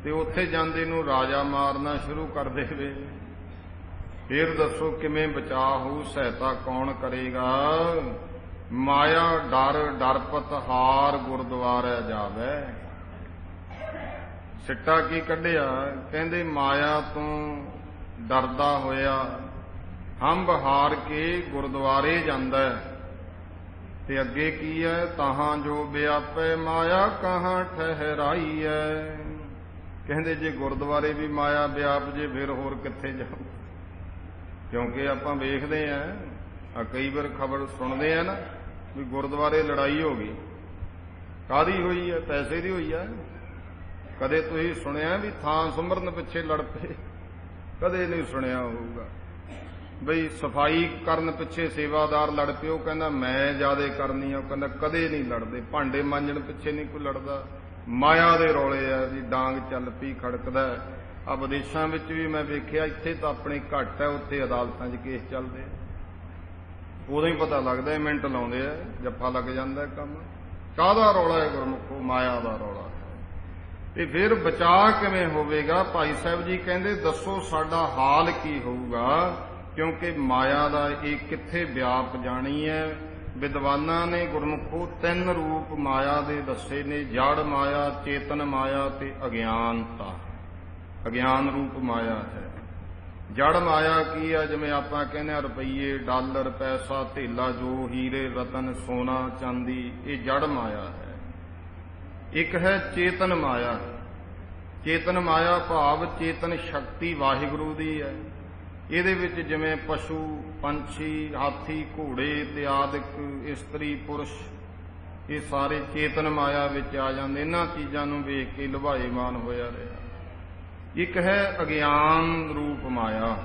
ਤੇ ਉੱਥੇ ਜਾਂਦੇ ਨੂੰ ਰਾਜਾ ਮਾਰਨਾ ਸ਼ੁਰੂ ਕਰ ਦੇਵੇ, ਫਿਰ ਦੱਸੋ ਕਿਵੇਂ ਬਚਾ ਹੋਊ, ਸਹਾਇਤਾ ਕੌਣ ਕਰੇਗਾ। ਮਾਇਆ ਡਰ ਡਰਪਤ ਹਾਰ ਗੁਰਦੁਆਰੇ ਜਾਵੇ। ਸਿੱਟਾ ਕੀ ਕੱਢਿਆ, ਕਹਿੰਦੇ ਮਾਇਆ ਤੋਂ ਡਰਦਾ ਹੋਇਆ ਹੰਬ ਹਾਰ ਕੇ ਗੁਰਦੁਆਰੇ ਜਾਂਦਾ। ਤੇ ਅੱਗੇ ਕੀ ਹੈ, ਤਾਹਾਂ ਜੋ ਵਿਆਪੇ ਮਾਇਆ ਕਹਾਂ ਠਹਿਰਾਈ ਹੈ। ਕਹਿੰਦੇ ਜੇ ਗੁਰਦੁਆਰੇ ਵੀ ਮਾਇਆ ਵਿਆਪ ਜੇ ਫਿਰ ਹੋਰ ਕਿੱਥੇ ਜਾਊ। ਕਿਉਂਕਿ ਆਪਾਂ ਵੇਖਦੇ ਆ ਕਈ ਵਾਰ ਖਬਰ ਸੁਣਦੇ ਆ ਨਾ ਵੀ ਗੁਰਦੁਆਰੇ ਲੜਾਈ ਹੋ ਗਈ। ਕਾਹਦੀ ਹੋਈ ਹੈ? ਪੈਸੇ ਦੀ ਹੋਈ ਹੈ। ਕਦੇ ਤੁਸੀਂ ਸੁਣਿਆ ਵੀ ਥਾਂ ਸੁਮਰਨ ਪਿੱਛੇ ਲੜ ਪਏ? ਕਦੇ ਨਹੀਂ ਸੁਣਿਆ ਹੋਊਗਾ। ਬਈ ਸਫਾਈ ਕਰਨ ਪਿੱਛੇ ਸੇਵਾਦਾਰ ਲੜ ਪਏ, ਉਹ ਕਹਿੰਦਾ ਮੈਂ ਜ਼ਿਆਦੇ ਕਰਨੀ ਆ, ਉਹ ਕਹਿੰਦਾ ਕਦੇ ਨਹੀਂ ਲੜਦੇ। ਭਾਂਡੇ ਮਾਂਜਣ ਪਿੱਛੇ ਨਹੀਂ ਕੋਈ ਲੜਦਾ। ਮਾਇਆ ਦੇ ਰੌਲੇ ਆ ਵੀ ਡਾਂਗ ਚੱਲ ਪਈ ਖੜਕਦਾ। ਆ ਵਿਦੇਸ਼ਾਂ ਵਿੱਚ ਵੀ ਮੈਂ ਵੇਖਿਆ, ਇੱਥੇ ਤਾਂ ਆਪਣੇ ਘੱਟ ਹੈ, ਉੱਥੇ ਅਦਾਲਤਾਂ 'ਚ ਕੇਸ ਚੱਲਦੇ ਆ। ਉਦੋਂ ਹੀ ਪਤਾ ਲੱਗਦਾ, ਮਿੰਟ ਲਾਉਂਦੇ ਆ, ਜੱਫਾ ਲੱਗ ਜਾਂਦਾ ਕੰਮ। ਕਾਹਦਾ ਰੌਲਾ ਹੈ ਗੁਰਮੁਖੋ? ਮਾਇਆ ਦਾ ਰੌਲਾ। ਤੇ ਫਿਰ ਬਚਾਅ ਕਿਵੇਂ ਹੋਵੇਗਾ? ਭਾਈ ਸਾਹਿਬ ਜੀ ਕਹਿੰਦੇ ਦੱਸੋ ਸਾਡਾ ਹਾਲ ਕੀ ਹੋਊਗਾ, ਕਿਉਂਕਿ ਮਾਇਆ ਦਾ ਇਹ ਕਿੱਥੇ ਵਿਆਪ ਜਾਣੀ ਹੈ। ਵਿਦਵਾਨਾਂ ਨੇ ਗੁਰਮੁਖੋ 3 ਰੂਪ ਮਾਇਆ ਦੇ ਦੱਸੇ ਨੇ, ਜੜ ਮਾਇਆ, ਚੇਤਨ ਮਾਇਆ ਤੇ ਅਗਿਆਨਤਾ। ਅਗਿਆਨ ਰੂਪ ਮਾਇਆ ਹੈ। ਜੜ ਮਾਇਆ ਕੀ ਹੈ? ਜਿਵੇਂ ਆਪਾਂ ਕਹਿੰਦੇ ਆ ਰੁਪਈਏ, ਡਾਲਰ, ਪੈਸਾ, ਧੇਲਾ, ਜੋ ਹੀਰੇ ਰਤਨ, ਸੋਨਾ, ਚਾਂਦੀ, ਇਹ ਜੜ ਮਾਇਆ ਹੈ। ਇੱਕ ਹੈ ਚੇਤਨ ਮਾਇਆ। ਚੇਤਨ ਮਾਇਆ ਭਾਵ ਚੇਤਨ ਸ਼ਕਤੀ ਵਾਹਿਗੁਰੂ ਦੀ ਹੈ। ਇਹਦੇ ਵਿੱਚ ਜਿਵੇਂ ਪਸ਼ੂ, ਪੰਛੀ, ਹਾਥੀ, ਘੋੜੇ ਤੇ ਆਦਿਕ, ਇਸਤਰੀ, ਪੁਰਸ਼, ਇਹ ਸਾਰੇ ਚੇਤਨ ਮਾਇਆ ਵਿੱਚ ਆ ਜਾਂਦੇ। ਇਹਨਾਂ ਚੀਜ਼ਾਂ ਨੂੰ ਵੇਖ ਕੇ ਲੁਭਾਏਮਾਨ ਹੋਇਆ ਰਿਹਾ। ਇੱਕ ਹੈ ਅਗਿਆਨ ਰੂਪ ਮਾਇਆ।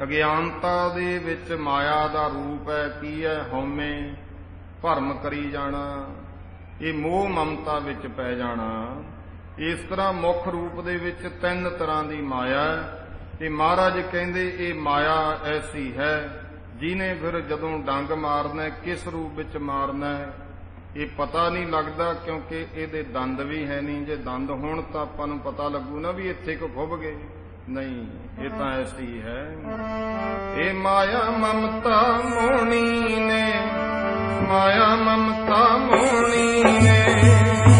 ਅਗਿਆਨਤਾ ਦੇ ਵਿੱਚ ਮਾਇਆ ਦਾ ਰੂਪ ਹੈ ਕੀ ਹੈ? ਹਉਮੈ, ਭਰਮ ਕਰੀ ਜਾਣਾ, ਇਹ ਮੋਹ ਮਮਤਾ ਵਿੱਚ ਪੈ ਜਾਣਾ। ਇਸ ਤਰ੍ਹਾਂ ਮੁੱਖ ਰੂਪ ਦੇ ਵਿੱਚ 3 ਤਰ੍ਹਾਂ ਦੀ ਮਾਇਆ ਹੈ। ਤੇ ਮਹਾਰਾਜ ਕਹਿੰਦੇ ਇਹ ਮਾਇਆ ਐਸੀ ਹੈ ਜਿਹਨੇ ਫਿਰ ਜਦੋਂ ਡੰਗ ਮਾਰਨਾ ਕਿਸ ਰੂਪ ਵਿੱਚ ਮਾਰਨਾ ਇਹ ਪਤਾ ਨਹੀਂ ਲੱਗਦਾ, ਕਿਉਂਕਿ ਇਹਦੇ ਦੰਦ ਵੀ ਹੈ ਨਹੀਂ। ਜੇ ਦੰਦ ਹੋਣ ਤਾਂ ਆਪਾਂ ਨੂੰ ਪਤਾ ਲੱਗੂ ਨਾ ਵੀ ਇੱਥੇ ਕੋ ਖੁੱਭ ਗਏ। ਨਹੀਂ, ਇਹ ਤਾਂ ਐਸੀ ਹੈ। ਇਹ ਮਾਇਆ ਮਮਤਾ ਮੋਹਣੀ ਨੇ, ਮਾਇਆ ਮਮਤਾ ਮੋਹਣੀ ਨੇ,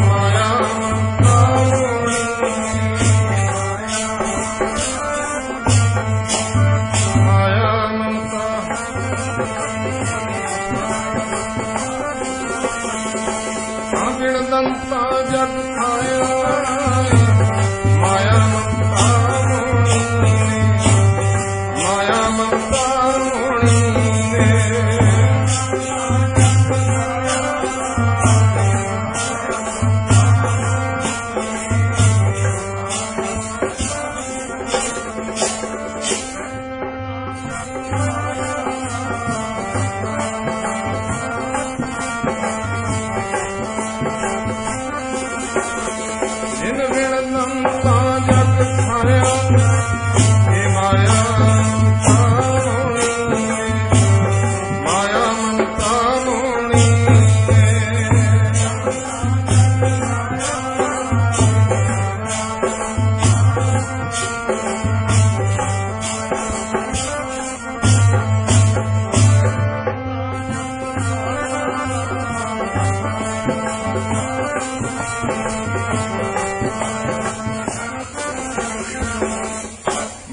ਮਾਇਆ ਮਮਤਾ ਮੋਹਣੀ ਨੇ, ਮਾਇਆ ਮਮਤਾ। ਬਿਨ ਦੰਤਾ ਜਗ ਖਾਇਆ, ਮਾਇਆ ਮਮਤਾ ਮੋਹਣੀ ਨੇ, ਮਾਇਆ ਮਮਤਾ ਮੋਹਣੀ ਨੇ।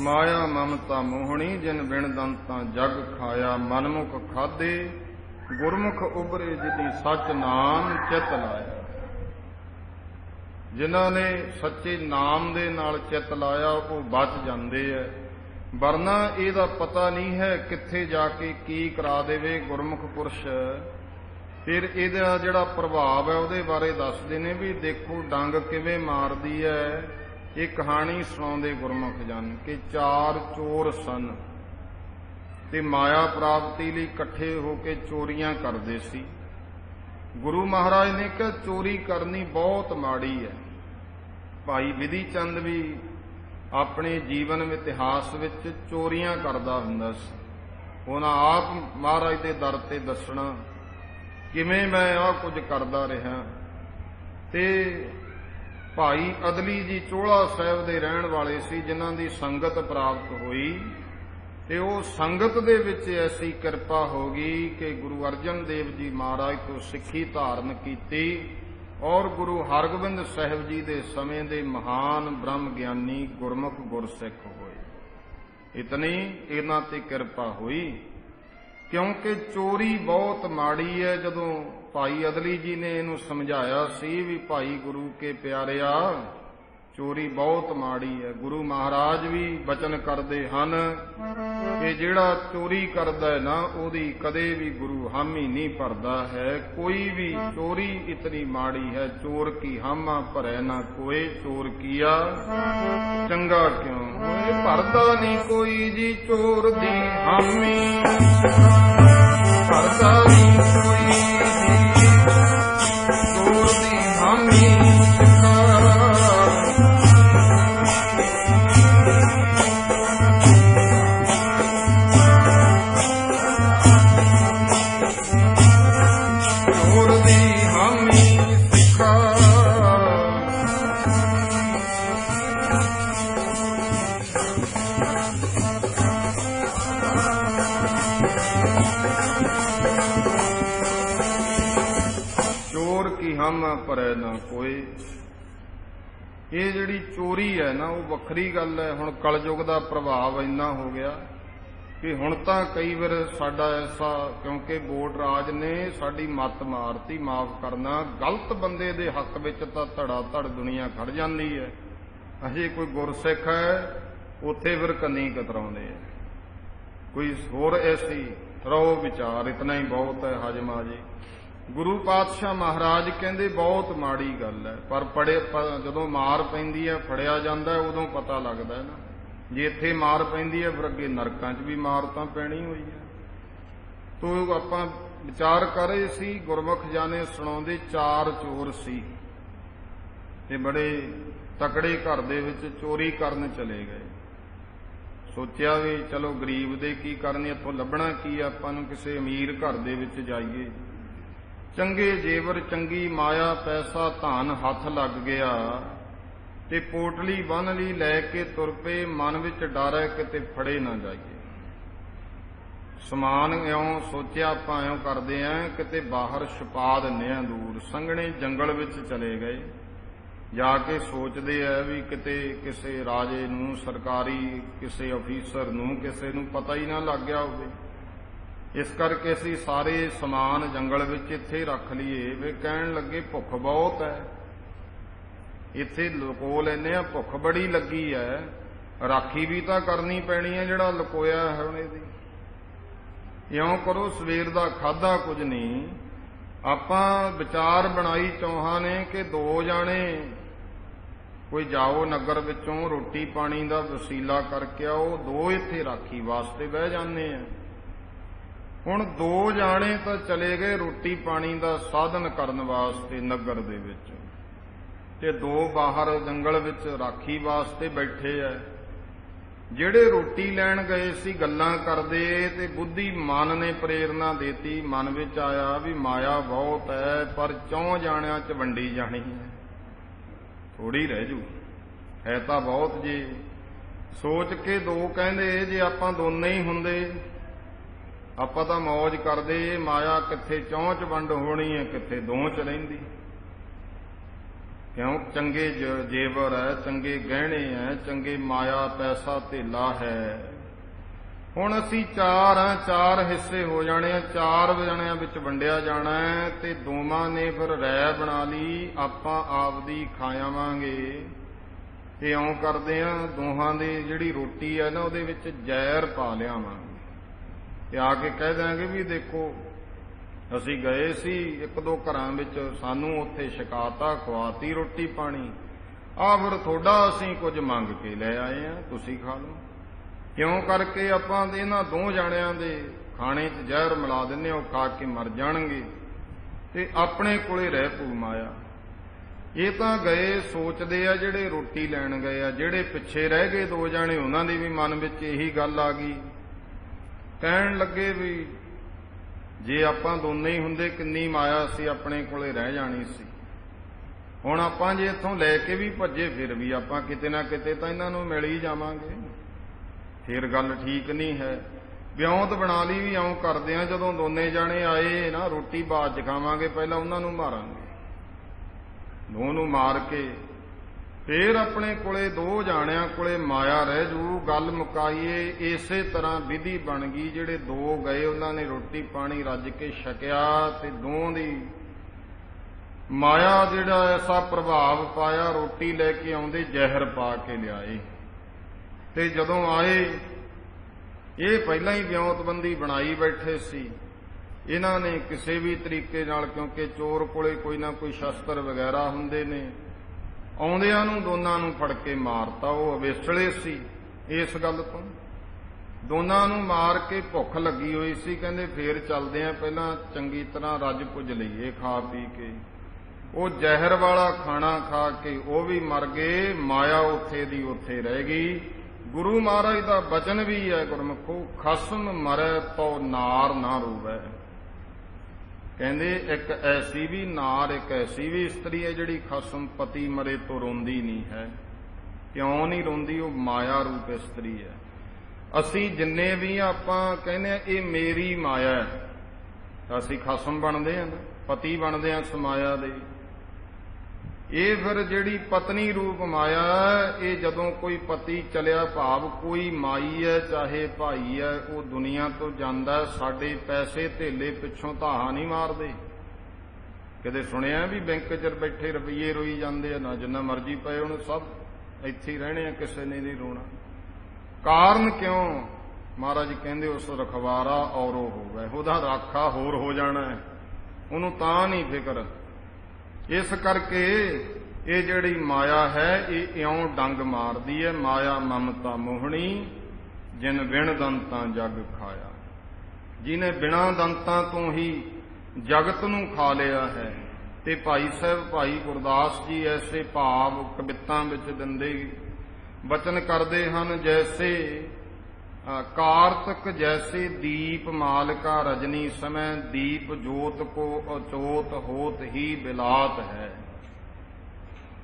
ਮਾਇਆ ਮਮਤਾ ਮੋਹਣੀ ਜਿਨ ਬਿਨ ਦੰਤਾਂ ਜਗ ਖਾਇਆ, ਮਨਮੁਖ ਖਾਦੇ ਗੁਰਮੁਖ ਉਬਰੇ ਜਿਨੀ ਸੱਚ ਨਾਮ ਚਿਤ ਲਾਇਆ। ਜਿਨ੍ਹਾਂ ਨੇ ਸੱਚੇ ਨਾਮ ਦੇ ਨਾਲ ਚਿੱਤ ਲਾਇਆ ਉਹ ਬਚ ਜਾਂਦੇ ਐ। ਵਰਨਾ ਇਹਦਾ ਪਤਾ ਨਹੀਂ ਹੈ ਕਿੱਥੇ ਜਾ ਕੇ ਕੀ ਕਰਾ ਦੇਵੇ ਗੁਰਮੁਖ ਪੁਰਸ਼। ਫਿਰ ਇਹਦਾ ਜਿਹੜਾ ਪ੍ਰਭਾਵ ਹੈ ਉਹਦੇ ਬਾਰੇ ਦੱਸਦੇ ਨੇ ਵੀ ਦੇਖੋ ਡੰਗ ਕਿਵੇਂ ਮਾਰਦੀ ਹੈ। ਇਹ ਕਹਾਣੀ ਸੁਣਾਉਂਦੇ ਗੁਰਮੁਖ ਜਨ ਕਿ 4 ਚੋਰ ਸਨ ਤੇ ਮਾਇਆ ਪ੍ਰਾਪਤੀ ਲਈ ਇਕੱਠੇ ਹੋ ਕੇ ਚੋਰੀਆਂ ਕਰਦੇ ਸੀ। ਗੁਰੂ ਮਹਾਰਾਜ ਨੇ ਕਿਹਾ ਚੋਰੀ ਕਰਨੀ ਬਹੁਤ ਮਾੜੀ ਹੈ। ਭਾਈ ਵਿਧੀ ਚੰਦ ਵੀ ਆਪਣੇ ਜੀਵਨ ਇਤਿਹਾਸ ਵਿੱਚ ਚੋਰੀਆਂ ਕਰਦਾ ਹੁੰਦਾ ਸੀ। ਉਹਨਾਂ ਆਪ ਮਹਾਰਾਜ ਦੇ ਦਰ ਤੇ ਦੱਸਣਾ ਕਿਵੇਂ ਮੈਂ ਆਹ ਕੁਝ ਕਰਦਾ ਰਿਹਾ। ਤੇ ਭਾਈ ਅਦਲੀ ਜੀ ਚੋਲਾ ਸਾਹਿਬ ਦੇ ਰਹਿਣ ਵਾਲੇ ਸੀ, ਜਿਨ੍ਹਾਂ ਦੀ ਸੰਗਤ ਪ੍ਰਾਪਤ ਹੋਈ ਤੇ ਉਹ ਸੰਗਤ ਦੇ ਵਿੱਚ ਐਸੀ ਕਿਰਪਾ ਹੋ ਗਈ ਕਿ ਗੁਰੂ ਅਰਜਨ ਦੇਵ ਜੀ ਮਹਾਰਾਜ ਤੋਂ ਸਿੱਖੀ ਧਾਰਨ ਕੀਤੀ ਔਰ ਗੁਰੂ ਹਰਗੋਬਿੰਦ ਸਾਹਿਬ ਜੀ ਦੇ ਸਮੇਂ ਦੇ ਮਹਾਨ ਬ੍ਰਹਮ ਗਿਆਨੀ ਗੁਰਮੁਖ ਗੁਰਸਿੱਖ ਹੋਏ। ਇਤਨੀ ਇਹਨਾਂ ਤੇ ਕਿਰਪਾ ਹੋਈ ਕਿਉਂਕਿ ਚੋਰੀ ਬਹੁਤ ਮਾੜੀ ਹੈ। ਜਦੋਂ ਭਾਈ ਅਦਲੀ ਜੀ ਨੇ ਇਹਨੂੰ ਸਮਝਾਇਆ ਸੀ ਵੀ ਭਾਈ ਗੁਰੂ ਕੇ ਪਿਆਰਿਆ ਚੋਰੀ ਬਹੁਤ ਮਾੜੀ ਹੈ, ਗੁਰੂ ਮਹਾਰਾਜ ਵੀ ਬਚਨ ਕਰਦੇ ਹਨ ਕਿ ਜਿਹੜਾ ਚੋਰੀ ਕਰਦਾ ਹੈ ਨਾ ਉਹਦੀ ਕਦੇ ਵੀ ਗੁਰੂ ਹਾਮੀ ਨਹੀਂ ਭਰਦਾ ਹੈ। ਕੋਈ ਵੀ ਚੋਰੀ ਇਤਨੀ ਮਾੜੀ ਹੈ, ਚੋਰ ਕੀ ਹਾਮਾ ਭਰੈ ਨਾ ਕੋਏ, ਚੋਰ ਕੀਆ ਚੰਗਾ ਕਿਉਂ ਹੋਏ। ਭਰਦਾ ਨਹੀਂ ਕੋਈ ਜੀ ਚੋਰ ਦੀ ਹਾਮੀ, ਭਰਦਾ ਨਹੀਂ ਕੋਈ ਜੀ ਚੋਰ ਦੀ ਹਾਮੀ। ਭਰੈ ਨਾ ਕੋਏ। ਇਹ ਜਿਹੜੀ ਚੋਰੀ ਹੈ ਨਾ ਉਹ ਵੱਖਰੀ ਗੱਲ ਹੈ। ਹੁਣ ਕਲਯੁਗ ਦਾ ਪ੍ਰਭਾਵ ਇੰਨਾ ਹੋ ਗਿਆ ਕਿ ਹੁਣ ਤਾਂ ਕਈ ਵਾਰ ਸਾਡਾ ਐਸਾ, ਕਿਉਂਕਿ ਵੋਟ ਰਾਜ ਨੇ ਸਾਡੀ ਮੱਤ ਮਾਰਤੀ, ਮਾਫ ਕਰਨਾ, ਗਲਤ ਬੰਦੇ ਦੇ ਹੱਕ ਵਿੱਚ ਤਾਂ ਧੜਾ ਧੜ ਦੁਨੀਆ ਖੜ ਜਾਂਦੀ ਹੈ। ਅਜੇ ਕੋਈ ਗੁਰਸਿੱਖ ਹੈ ਉੱਥੇ ਫਿਰ ਕੰਨੀ ਕਤਰਾਉਂਦੇ ਆ। ਕੋਈ ਹੋਰ ਐਸੀ ਰਹੋ ਵਿਚਾਰ, ਇਤਨਾ ਹੀ ਬਹੁਤ ਹੈ ਹਜਮਾ ਜੀ। ਗੁਰੂ ਪਾਤਸ਼ਾਹ ਮਹਾਰਾਜ ਕਹਿੰਦੇ ਬਹੁਤ ਮਾੜੀ ਗੱਲ ਹੈ, ਪਰ ਜਦੋਂ ਮਾਰ ਪੈਂਦੀ ਹੈ ਫੜਿਆ ਜਾਂਦਾ ਉਦੋਂ ਪਤਾ ਲੱਗਦਾ ਹੈ ਨਾ। ਜੇ ਇੱਥੇ ਮਾਰ ਪੈਂਦੀ ਹੈ ਫਿਰ ਅੱਗੇ ਨਰਕਾਂ 'ਚ ਵੀ ਮਾਰ ਤਾਂ ਪੈਣੀ ਹੋਈ ਹੈ। ਤੋ ਆਪਾਂ ਵਿਚਾਰ ਕਰ ਰਹੇ ਸੀ, ਗੁਰਮੁਖ ਜਾਨੇ ਸੁਣਾਉਂਦੇ 4 ਚੋਰ ਸੀ ਤੇ ਬੜੇ ਤਕੜੇ ਘਰ ਦੇ ਵਿੱਚ ਚੋਰੀ ਕਰਨ ਚਲੇ ਗਏ। ਸੋਚਿਆ ਵੀ ਚਲੋ ਗਰੀਬ ਦੇ ਕੀ ਕਰਨੀ, ਇੱਥੋਂ ਲੱਭਣਾ ਕੀ, ਆਪਾਂ ਨੂੰ ਕਿਸੇ ਅਮੀਰ ਘਰ ਦੇ ਵਿੱਚ ਜਾਈਏ। ਚੰਗੇ ਜੇਵਰ, ਚੰਗੀ ਮਾਇਆ, ਪੈਸਾ ਧਨ ਹੱਥ ਲੱਗ ਗਿਆ ਤੇ ਪੋਟਲੀ ਬੰਨ੍ਹ ਲਈ, ਲੈ ਕੇ ਤੁਰ ਪਏ। ਮਨ ਵਿੱਚ ਡਰ ਹੈ ਕਿਤੇ ਫੜੇ ਨਾ ਜਾਈਏ। ਸਮਾਨ ਇਉਂ ਸੋਚਿਆ ਆਪਾਂ ਇਉਂ ਕਰਦੇ ਆਂ ਕਿਤੇ ਬਾਹਰ ਛੁਪਾ ਦਿੰਦੇ ਆਂ ਦੂਰ। ਸੰਘਣੇ ਜੰਗਲ ਵਿੱਚ ਚਲੇ ਗਏ। ਜਾ ਕੇ ਸੋਚਦੇ ਆ ਵੀ ਕਿਤੇ ਕਿਸੇ ਰਾਜੇ ਨੂੰ, ਸਰਕਾਰੀ ਕਿਸੇ ਅਫੀਸਰ ਨੂੰ, ਕਿਸੇ ਨੂੰ ਪਤਾ ਹੀ ਨਾ ਲੱਗ ਗਿਆ ਹੋਵੇ। ਇਸ ਕਰਕੇ ਅਸੀਂ ਸਾਰੇ ਸਮਾਨ ਜੰਗਲ ਵਿੱਚ ਇੱਥੇ ਰੱਖ ਲਈਏ। ਵੇ ਕਹਿਣ ਲੱਗੇ ਭੁੱਖ ਬਹੁਤ ਹੈ, ਇੱਥੇ ਲੁਕੋ ਲੈਨੇ ਆ, ਭੁੱਖ ਬੜੀ ਲੱਗੀ ਹੈ, ਰਾਖੀ ਵੀ ਤਾਂ ਕਰਨੀ ਪੈਣੀ ਹੈ ਜਿਹੜਾ ਲੁਕੋਇਆ ਹੈ ਹੁਣ ਇਹਦੀ। ਇਉਂ ਕਰੋ ਸਵੇਰ ਦਾ ਖਾਧਾ ਕੁਝ ਨਹੀਂ। ਆਪਾਂ ਵਿਚਾਰ ਬਣਾਈ ਚੌਹਾਂ ਨੇ ਕਿ 2 ਜਾਣੇ ਕੋਈ ਜਾਓ ਨਗਰ ਵਿੱਚੋਂ ਰੋਟੀ ਪਾਣੀ ਦਾ ਵਸੀਲਾ ਕਰਕੇ ਆਓ, 2 ਇੱਥੇ ਰਾਖੀ ਵਾਸਤੇ ਬਹਿ ਜਾਂਦੇ ਆ। ਹੁਣ 2 ਜਾਣੇ ਤਾਂ ਚਲੇ ਗਏ ਰੋਟੀ ਪਾਣੀ ਦਾ ਸਾਧਨ ਕਰਨ ਵਾਸਤੇ ਨਗਰ ਦੇ ਵਿੱਚ, ਤੇ 2 ਬਾਹਰ ਜੰਗਲ ਵਿੱਚ ਰਾਖੀ ਵਾਸਤੇ ਬੈਠੇ ਐ। ਜਿਹੜੇ ਰੋਟੀ ਲੈਣ ਗਏ ਸੀ ਗੱਲਾਂ ਕਰਦੇ ਤੇ ਬੁੱਧੀ ਮਨ ਨੇ ਪ੍ਰੇਰਨਾ ਦੇਤੀ। ਮਨ ਵਿੱਚ ਆਇਆ ਵੀ ਮਾਇਆ ਬਹੁਤ ਹੈ ਪਰ 4 ਜਾਣਿਆਂ 'ਚ ਵੰਡੀ ਜਾਣੀ ਹੈ, ਥੋੜੀ ਰਹਿ ਜੂ, ਹੈ ਤਾਂ ਬਹੁਤ। ਜੀ ਸੋਚ ਕੇ 2 ਕਹਿੰਦੇ ਜੇ ਆਪਾਂ ਦੋਨੇ ਹੀ ਹੁੰਦੇ ਆਪਾਂ ਤਾਂ ਮੌਜ ਕਰਦੇ। ਮਾਇਆ ਕਿੱਥੇ 4 'ਚ ਵੰਡ ਹੋਣੀ ਹੈ, ਕਿੱਥੇ 2 'ਚ ਰਹਿੰਦੀ। ਕਿਉਂ? ਚੰਗੇ ਜੇਵਰ ਹੈ, ਚੰਗੇ ਗਹਿਣੇ ਹੈ, ਚੰਗੇ ਮਾਇਆ ਪੈਸਾ ਧੇਲਾ ਹੈ, ਹੁਣ ਅਸੀਂ ਚਾਰ ਆ, ਚਾਰ ਹਿੱਸੇ ਹੋ ਜਾਣੇ ਆ, ਚਾਰ ਜਣਿਆਂ ਵਿੱਚ ਵੰਡਿਆ ਜਾਣਾ ਹੈ। ਤੇ ਦੋਵਾਂ ਨੇ ਫਿਰ ਰਾਇ ਬਣਾ ਲਈ, ਆਪਾਂ ਆਪਦੀ ਖਾ ਆਵਾਂਗੇ। ਤੇ ਇਉਂ ਕਰਦੇ ਆ, ਦੋਹਾਂ ਦੀ ਜਿਹੜੀ ਰੋਟੀ ਹੈ ਨਾ ਉਹਦੇ ਵਿੱਚ ਜ਼ਹਿਰ ਪਾ ਲਿਆਵਾਂਗੇ ਤੇ ਆ ਕੇ ਕਹਿ ਦਿਆਂਗੇ ਵੀ ਦੇਖੋ ਅਸੀਂ ਗਏ ਸੀ ਇੱਕ ਦੋ ਘਰਾਂ ਵਿੱਚ, ਸਾਨੂੰ ਉੱਥੇ ਸ਼ਿਕਾਇਤਾਂ ਖਵਾਤੀ ਰੋਟੀ ਪਾਣੀ, ਆ ਫਿਰ ਤੁਹਾਡਾ ਅਸੀਂ ਕੁਝ ਮੰਗ ਕੇ ਲੈ ਆਏ ਆ, ਤੁਸੀਂ ਖਾ ਲਓ। ਕਿਉਂ ਕਰਕੇ ਆਪਾਂ ਇਹਨਾਂ ਦੋ ਜਾਣਿਆਂ ਦੇ ਖਾਣੇ 'ਚ ਜ਼ਹਿਰ ਮਿਲਾ ਦਿੰਦੇ, ਉਹ ਖਾ ਕੇ ਮਰ ਜਾਣਗੇ ਤੇ ਆਪਣੇ ਕੋਲੇ ਰਹਿ ਪੂ ਮਾਇਆ। ਇਹ ਤਾਂ ਗਏ ਸੋਚਦੇ ਆ ਜਿਹੜੇ ਰੋਟੀ ਲੈਣ ਗਏ ਆ, ਜਿਹੜੇ ਪਿੱਛੇ ਰਹਿ ਗਏ ਦੋ ਜਾਣੇ ਉਹਨਾਂ ਦੇ ਵੀ ਮਨ ਵਿੱਚ ਇਹੀ ਗੱਲ ਆ ਗਈ। ਕਹਿਣ ਲੱਗੇ ਵੀ ਜੇ ਆਪਾਂ ਦੋਨੇ ਹੀ ਹੁੰਦੇ ਕਿੰਨੀ ਮਾਇਆ ਸੀ ਆਪਣੇ ਕੋਲੇ ਰਹਿ ਜਾਣੀ ਸੀ। ਹੁਣ ਆਪਾਂ ਜੇ ਇੱਥੋਂ ਲੈ ਕੇ ਵੀ ਭੱਜੇ ਫਿਰ ਵੀ ਆਪਾਂ ਕਿਤੇ ਨਾ ਕਿਤੇ ਤਾਂ ਇਹਨਾਂ ਨੂੰ ਮਿਲ ਹੀ ਜਾਵਾਂਗੇ, ਫਿਰ ਗੱਲ ਠੀਕ ਨਹੀਂ ਹੈ। ਵਿਉਂਤ ਬਣਾ ਲਈ ਵੀ ਇਉਂ ਕਰਦੇ ਆ, ਜਦੋਂ ਦੋਨੇ ਜਾਣੇ ਆਏ ਨਾ ਰੋਟੀ ਬਾਅਦ ਚ ਖਾਵਾਂਗੇ, ਪਹਿਲਾਂ ਉਹਨਾਂ ਨੂੰ ਮਾਰਾਂਗੇ, ਦੋ ਨੂੰ ਮਾਰ ਕੇ ਫੇਰ ਆਪਣੇ ਕੋਲੇ ਦੋ ਜਾਣਿਆਂ ਕੋਲੇ ਮਾਇਆ ਰਹਿ ਜੂ, ਗੱਲ ਮੁਕਾਈਏ। ਇਸੇ ਤਰ੍ਹਾਂ ਵਿਧੀ ਬਣ ਗਈ। ਜਿਹੜੇ ਦੋ ਗਏ ਉਹਨਾਂ ਨੇ ਰੋਟੀ ਪਾਣੀ ਰੱਜ ਕੇ ਛਕਿਆ ਤੇ ਦੋਹਾਂ ਦੀ ਮਾਇਆ ਜਿਹੜਾ ਐਸਾ ਪ੍ਰਭਾਵ ਪਾਇਆ, ਰੋਟੀ ਲੈ ਕੇ ਆਉਂਦੇ ਜ਼ਹਿਰ ਪਾ ਕੇ ਲਿਆਏ। ਤੇ ਜਦੋਂ ਆਏ ਇਹ ਪਹਿਲਾਂ ਹੀ ਵਿਉਂਤਬੰਦੀ ਬਣਾਈ ਬੈਠੇ ਸੀ। ਇਹਨਾਂ ਨੇ ਕਿਸੇ ਵੀ ਤਰੀਕੇ ਨਾਲ, ਕਿਉਂਕਿ ਚੋਰ ਕੋਲੇ ਕੋਈ ਨਾ ਕੋਈ ਸ਼ਸਤਰ ਵਗੈਰਾ ਹੁੰਦੇ ਨੇ, ਆਉਂਦਿਆਂ ਨੂੰ ਦੋਨਾਂ ਨੂੰ ਫੜ ਕੇ ਮਾਰਤਾ। ਉਹ ਅਵੇਸਲੇ ਸੀ ਇਸ ਗੱਲ ਤੋਂ, ਦੋਨਾਂ ਨੂੰ ਮਾਰ ਕੇ ਭੁੱਖ ਲੱਗੀ ਹੋਈ ਸੀ। ਕਹਿੰਦੇ ਫੇਰ ਚੱਲਦੇ ਆ, ਪਹਿਲਾਂ ਚੰਗੀ ਤਰ੍ਹਾਂ ਰੱਜ ਪੁੱਜ ਲਈਏ ਖਾ ਪੀ ਕੇ। ਉਹ ਜ਼ਹਿਰ ਵਾਲਾ ਖਾਣਾ ਖਾ ਕੇ ਉਹ ਵੀ ਮਰ ਗਏ, ਮਾਇਆ ਉੱਥੇ ਦੀ ਉੱਥੇ ਰਹਿ ਗਈ। ਗੁਰੂ ਮਹਾਰਾਜ ਦਾ ਬਚਨ ਵੀ ਹੈ ਗੁਰਮੁਖੋ, ਖਸਮ ਮਰੈ ਤੋ ਨਾਰ ਨਾ ਰੋਵੈ। ਕਹਿੰਦੇ ਇੱਕ ਐਸੀ ਵੀ ਨਾਰ, ਇੱਕ ਐਸੀ ਵੀ ਇਸਤਰੀ ਹੈ ਜਿਹੜੀ ਖਸਮ ਪਤੀ ਮਰੇ ਤੋਂ ਰੋਂਦੀ ਨਹੀਂ ਹੈ। ਕਿਉਂ ਨਹੀਂ ਰੋਂਦੀ? ਉਹ ਮਾਇਆ ਰੂਪ ਇਸਤਰੀ ਹੈ। ਅਸੀਂ ਜਿੰਨੇ ਵੀ ਆਪਾਂ ਕਹਿੰਦੇ ਆ ਇਹ ਮੇਰੀ ਮਾਇਆ ਹੈ, ਅਸੀਂ ਖਸਮ ਬਣਦੇ ਆ ਨਾ, ਪਤੀ ਬਣਦੇ ਆ ਉਸ ਮਾਇਆ ਦੇ। ਇਹ ਫਿਰ ਜਿਹੜੀ ਪਤਨੀ ਰੂਪ ਮਾਇਆ, ਇਹ ਜਦੋਂ ਕੋਈ ਪਤੀ ਚਲਿਆ, ਭਾਵ ਕੋਈ ਮਾਈ ਹੈ ਚਾਹੇ ਭਾਈ ਹੈ, ਉਹ ਦੁਨੀਆ ਤੋਂ ਜਾਂਦਾ, ਸਾਡੇ ਪੈਸੇ ਧੇਲੇ ਪਿੱਛੋਂ ਧਾਹਾਂ ਨਹੀਂ ਮਾਰਦੇ। ਕਦੇ ਸੁਣਿਆ ਵੀ ਬੈਂਕ 'ਚ ਬੈਠੇ ਰੁਪਈਏ ਰੋਈ ਜਾਂਦੇ ਆ? ਨਾ, ਜਿੰਨਾ ਮਰਜ਼ੀ ਪਏ ਹੁਣ ਸਭ ਇੱਥੇ ਹੀ ਰਹਿਣੇ ਆ, ਕਿਸੇ ਨੇ ਨਹੀਂ ਰੋਣਾ। ਕਾਰਨ ਕਿਉਂ? ਮਹਾਰਾਜ ਕਹਿੰਦੇ ਉਸ ਰਖਵਾਰਾ ਔਰੋ ਹੋਵੇ, ਉਹਦਾ ਰਾਖਾ ਹੋਰ ਹੋ ਜਾਣਾ ਹੈ, ਉਹਨੂੰ ਤਾਂ ਨਹੀਂ ਫਿਕਰ। ਇਸ ਕਰਕੇ ਇਹ ਜਿਹੜੀ ਮਾਇਆ ਹੈ ਇਹ ਇਉਂ ਡੰਗ ਮਾਰਦੀ ਹੈ। ਮਾਇਆ ਮਮਤਾ ਮੋਹਣੀ, ਜਿਨ ਬਿਨ ਦੰਤਾਂ ਜਗ ਖਾਇਆ। ਜਿਹਨੇ ਬਿਨਾਂ ਦੰਤਾਂ ਤੋਂ ਹੀ ਜਗਤ ਨੂੰ ਖਾ ਲਿਆ ਹੈ। ਤੇ ਭਾਈ ਸਾਹਿਬ, ਭਾਈ ਗੁਰਦਾਸ ਜੀ ਐਸੇ ਭਾਵ ਕਵਿਤਾਂ ਵਿੱਚ ਦਿੰਦੇ ਬਚਨ ਕਰਦੇ ਹਨ, ਜੈਸੇ ਕਾਰਤਕ ਜੈਸੇ ਦੀਪ ਮਾਲਕਾ ਰਜਨੀ ਸਮੈ, ਦੀਪ ਜੋਤ ਕੋ ਅਚੋਤ ਹੋਤ ਹੀ ਬਿਲਾਤ ਹੈ।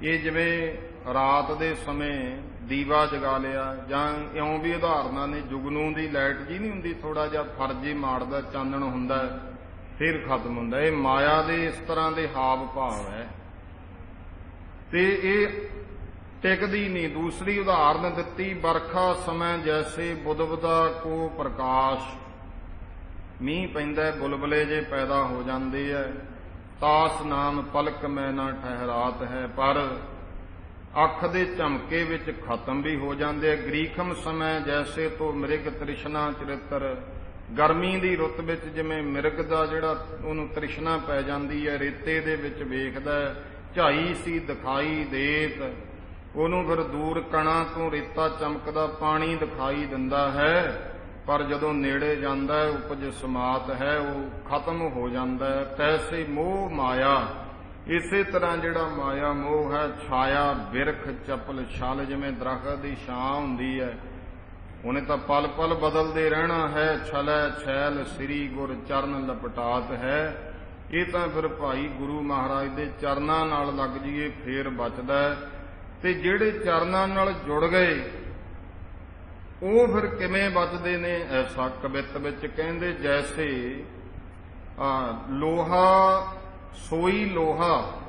ਇਹ ਜਿਵੇਂ ਰਾਤ ਦੇ ਸਮੇਂ ਦੀਵਾ ਜਗਾ ਲਿਆ, ਜਾਂ ਇਉਂ ਵੀ ਉਦਾਹਰਨਾਂ ਨੇ, ਜੁਗਨੂ ਦੀ ਲਾਈਟ ਜੀ ਨਹੀਂ ਹੁੰਦੀ, ਥੋੜਾ ਜਿਹਾ ਫਰਜੀ ਮਾਰਦਾ, ਚਾਨਣ ਹੁੰਦਾ ਫਿਰ ਖਤਮ ਹੁੰਦਾ। ਇਹ ਮਾਇਆ ਦੇ ਇਸ ਤਰ੍ਹਾਂ ਦੇ ਹਾਵ ਭਾਵ ਹੈ ਤੇ ਇਹ ਟਿਕਦੀ ਨਹੀਂ। ਦੂਸਰੀ ਉਦਾਹਰਨ ਦਿੱਤੀ, ਬਰਖਾ ਸਮੇਂ ਜੈਸੇ ਬੁਦਬੁਦਾ ਕੋ ਪ੍ਰਕਾਸ਼। ਮੀਂਹ ਪੈਂਦਾ, ਬੁਲਬੁਲੇ ਜੇ ਪੈਦਾ ਹੋ ਜਾਂਦੇ ਐ, ਤਾਸ ਨਾਮ ਪਲਕ ਮੈਂ ਨਾ ਠਹਿਰਾਤ ਹੈ, ਪਰ ਅੱਖ ਦੇ ਝਮਕੇ ਵਿੱਚ ਖਤਮ ਵੀ ਹੋ ਜਾਂਦੇ ਐ। ਗ੍ਰੀਖਮ ਸਮੇਂ ਜੈਸੇ ਤੋ ਮ੍ਰਿਗ ਤ੍ਰਿਸ਼ਨਾ ਚਰਿੱਤਰ। ਗਰਮੀ ਦੀ ਰੁੱਤ ਵਿੱਚ ਜਿਵੇਂ ਮਿਰਗ ਦਾ ਜਿਹੜਾ ਉਹਨੂੰ ਤ੍ਰਿਸ਼ਨਾ ਪੈ ਜਾਂਦੀ ਹੈ, ਰੇਤੇ ਦੇ ਵਿੱਚ ਵੇਖਦਾ, ਝਾਈ ਸੀ ਦਿਖਾਈ ਦੇਤ, ਉਹਨੂੰ ਫਿਰ ਦੂਰ ਕਣਾਂ ਤੋਂ ਰੇਤਾ ਚਮਕਦਾ ਪਾਣੀ ਦਿਖਾਈ ਦਿੰਦਾ ਹੈ, ਪਰ ਜਦੋਂ ਨੇੜੇ ਜਾਂਦਾ ਉਪਜ ਸਮਾਤ ਹੈ, ਉਹ ਖਤਮ ਹੋ ਜਾਂਦਾ ਹੈ। ਤੈਸੇ ਮੋਹ ਮਾਇਆ, ਇਸੇ ਤਰ੍ਹਾਂ ਜਿਹੜਾ ਮਾਇਆ ਮੋਹ ਹੈ, ਛਾਇਆ ਬਿਰਖ ਚਪਲ ਛਲ, ਜਿਵੇਂ ਦਰਖਤ ਦੀ ਛਾਂ ਹੁੰਦੀ ਹੈ, ਉਹਨੇ ਤਾਂ ਪਲ ਪਲ ਬਦਲਦੇ ਰਹਿਣਾ ਹੈ। ਛਲੈ ਛੈਲ ਸ੍ਰੀ ਗੁਰ ਚਰਨ ਲਪਟਾਤ ਹੈ। ਇਹ ਤਾਂ ਫਿਰ ਭਾਈ ਗੁਰੂ ਮਹਾਰਾਜ ਦੇ ਚਰਨਾਂ ਨਾਲ ਲੱਗ ਜਾਈਏ ਫੇਰ ਬਚਦਾ। ਤੇ ਜਿਹੜੇ ਚਰਨਾਂ ਨਾਲ ਜੁੜ ਗਏ ਉਹ ਫਿਰ ਕਿਵੇਂ ਬਚਦੇ ਨੇ? ਐਸਾ ਕਵਿਤ ਵਿੱਚ ਕਹਿੰਦੇ, ਜੈਸੇ ਲੋਹਾ ਸੋਈ ਲੋਹਾ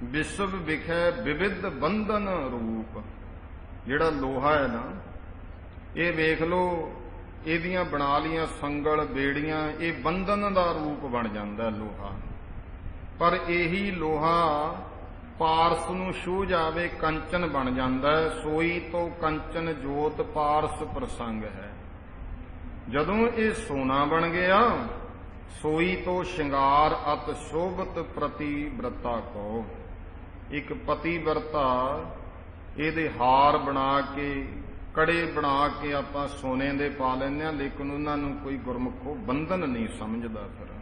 ਵਿਸ਼ਵ ਵਿਖੇ ਵਿਵਿਧ ਬੰਧਨ ਰੂਪ। ਜਿਹੜਾ ਲੋਹਾ ਹੈ ਨਾ, ਇਹ ਵੇਖ ਲਓ ਇਹਦੀਆਂ ਬਣਾ ਲੀਆਂ ਸੰਗਲ ਬੇੜੀਆਂ, ਇਹ ਬੰਧਨ ਦਾ ਰੂਪ ਬਣ ਜਾਂਦਾ ਲੋਹਾ। ਪਰ ਇਹੀ ਲੋਹਾ ਪਾਰਸ ਨੂੰ ਛੂਹ ਜਾਵੇ ਕੰਚਨ ਬਣ ਜਾਂਦਾ ਹੈ। ਸੋਈ ਤੋਂ ਕੰਚਨ ਜੋਤ ਪਾਰਸ ਪ੍ਰਸੰਗ ਹੈ। ਜਦੋਂ ਇਹ ਸੋਨਾ ਬਣ ਗਿਆ, ਸੋਈ ਤੋਂ ਸ਼ਿੰਗਾਰ ਅਤ ਸ਼ੋਭਤ ਪ੍ਰਤੀ ਵਰਤਾ ਕੋ। ਇੱਕ ਪਤੀ ਵਰਤਾ ਇਹਦੇ ਹਾਰ ਬਣਾ ਕੇ, ਕੜੇ ਬਣਾ ਕੇ ਆਪਾਂ ਸੋਨੇ ਦੇ ਪਾ ਲੈਂਦੇ ਹਾਂ, ਲੇਕਿਨ ਉਹਨਾਂ ਨੂੰ ਕੋਈ ਗੁਰਮੁਖੋ ਬੰਧਨ ਨਹੀਂ ਸਮਝਦਾ। ਫਿਰ